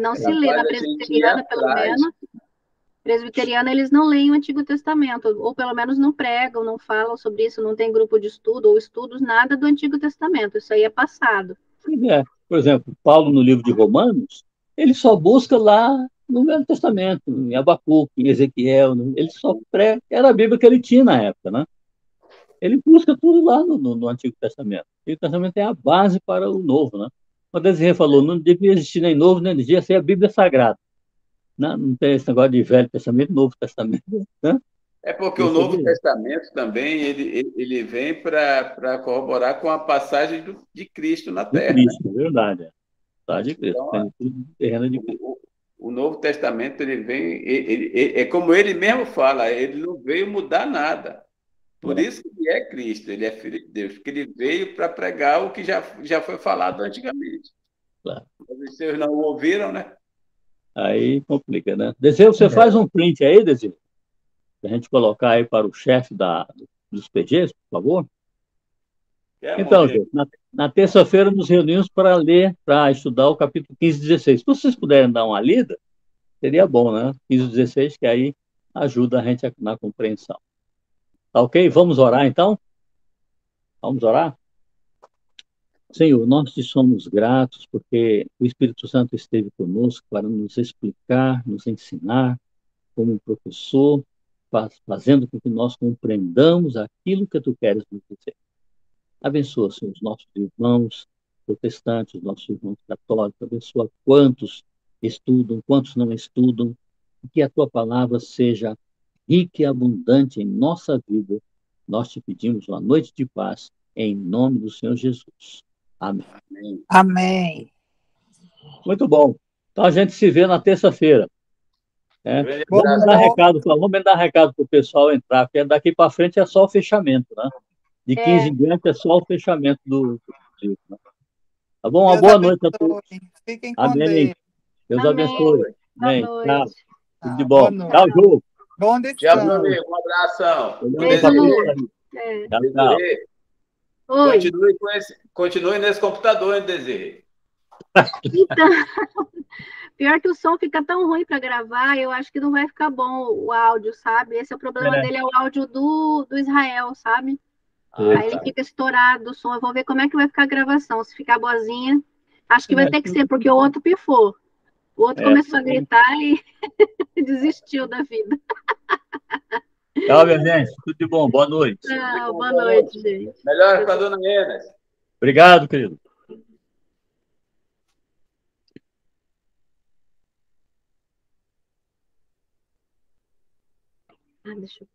Não se Ela lê faz na a gente ir presbiteriana, pelo atrás. menos. Presbiteriana, eles não leem o Antigo Testamento, ou pelo menos não pregam, não falam sobre isso, não tem grupo de estudo ou estudos, nada do Antigo Testamento. Isso aí é passado. Por exemplo, Paulo, no livro de Romanos, ele só busca lá no Velho Testamento, em Abacuque, em Ezequiel, ele só prega, era a Bíblia que ele tinha na época, né? Ele busca tudo lá no Antigo Testamento. O Antigo Testamento é a base para o Novo, né? Quando Desirê falou, não devia existir nem Novo, nem devia ser a Bíblia Sagrada. Não tem esse negócio de Velho Testamento, Novo Testamento, né? É porque o Esse Novo é Testamento também ele vem para corroborar com a passagem de Cristo na de Terra, né? Cristo, é verdade. Tá de Cristo, Então, tem tudo terreno de Cristo. o Novo Testamento ele vem, é como ele mesmo fala, ele não veio mudar nada. Por É, isso que ele é Cristo, ele é Filho de Deus, porque ele veio para pregar o que já foi falado antigamente. claro. Os seus não o ouviram, né? Aí complica, né? Desirê, você faz um print aí, Desirê, para a gente colocar aí para o chefe dos PGs, por favor. Quer Então, morrer? gente, na terça-feira nos reunimos para ler, para estudar o capítulo 15 e 16. Se vocês puderem dar uma lida, seria bom, né? 15 e 16, que aí ajuda a gente na compreensão. Tá ok? Vamos orar, então? Vamos orar? Senhor, nós te somos gratos porque o Espírito Santo esteve conosco para nos explicar, nos ensinar, como um professor, fazendo com que nós compreendamos aquilo que tu queres nos dizer. Abençoa, Senhor, os nossos irmãos protestantes, os nossos irmãos católicos, abençoa quantos estudam, quantos não estudam, e que a tua palavra seja rica e abundante em nossa vida. Nós te pedimos uma noite de paz, em nome do Senhor Jesus. Amém. Amém. Amém. Muito bom. Então a gente se vê na terça-feira. Né? Grande Boa abraço. Vamos dar recado para o pessoal entrar, porque daqui para frente é só o fechamento, né? De 15 em diante é só o fechamento do livro. Né? Tá bom? Uma Deus boa noite a todos. abençoe. Fiquem com Amém. Deus. Deus Amém. abençoe. Boa Amém. Tchau. noite. Tudo de Boa bom. noite. Tchau, Ju. Bom Tchau, descanso. meu amigo. Um abração. Ô, Olhando Beijo, para Desirê, todos Lu. aí. É. Tchau, tchau. Desirê, Oi. continue nesse computador, hein, Desirê? Então, pior que o som fica tão ruim para gravar, eu acho que não vai ficar bom o áudio, sabe? Esse é o problema É. dele, é o áudio do Israel, sabe? Aí ele Eita. fica estourado o som. Eu vou ver como é que vai ficar a gravação. Se ficar boazinha, acho que vai ter que É. ser, porque o outro pifou. O outro É. começou a gritar e desistiu da vida. Tchau, minha gente. Tudo de bom. Boa noite. Tchau, boa noite, gente. Melhor para a dona Enes. Obrigado, querido. Deixa eu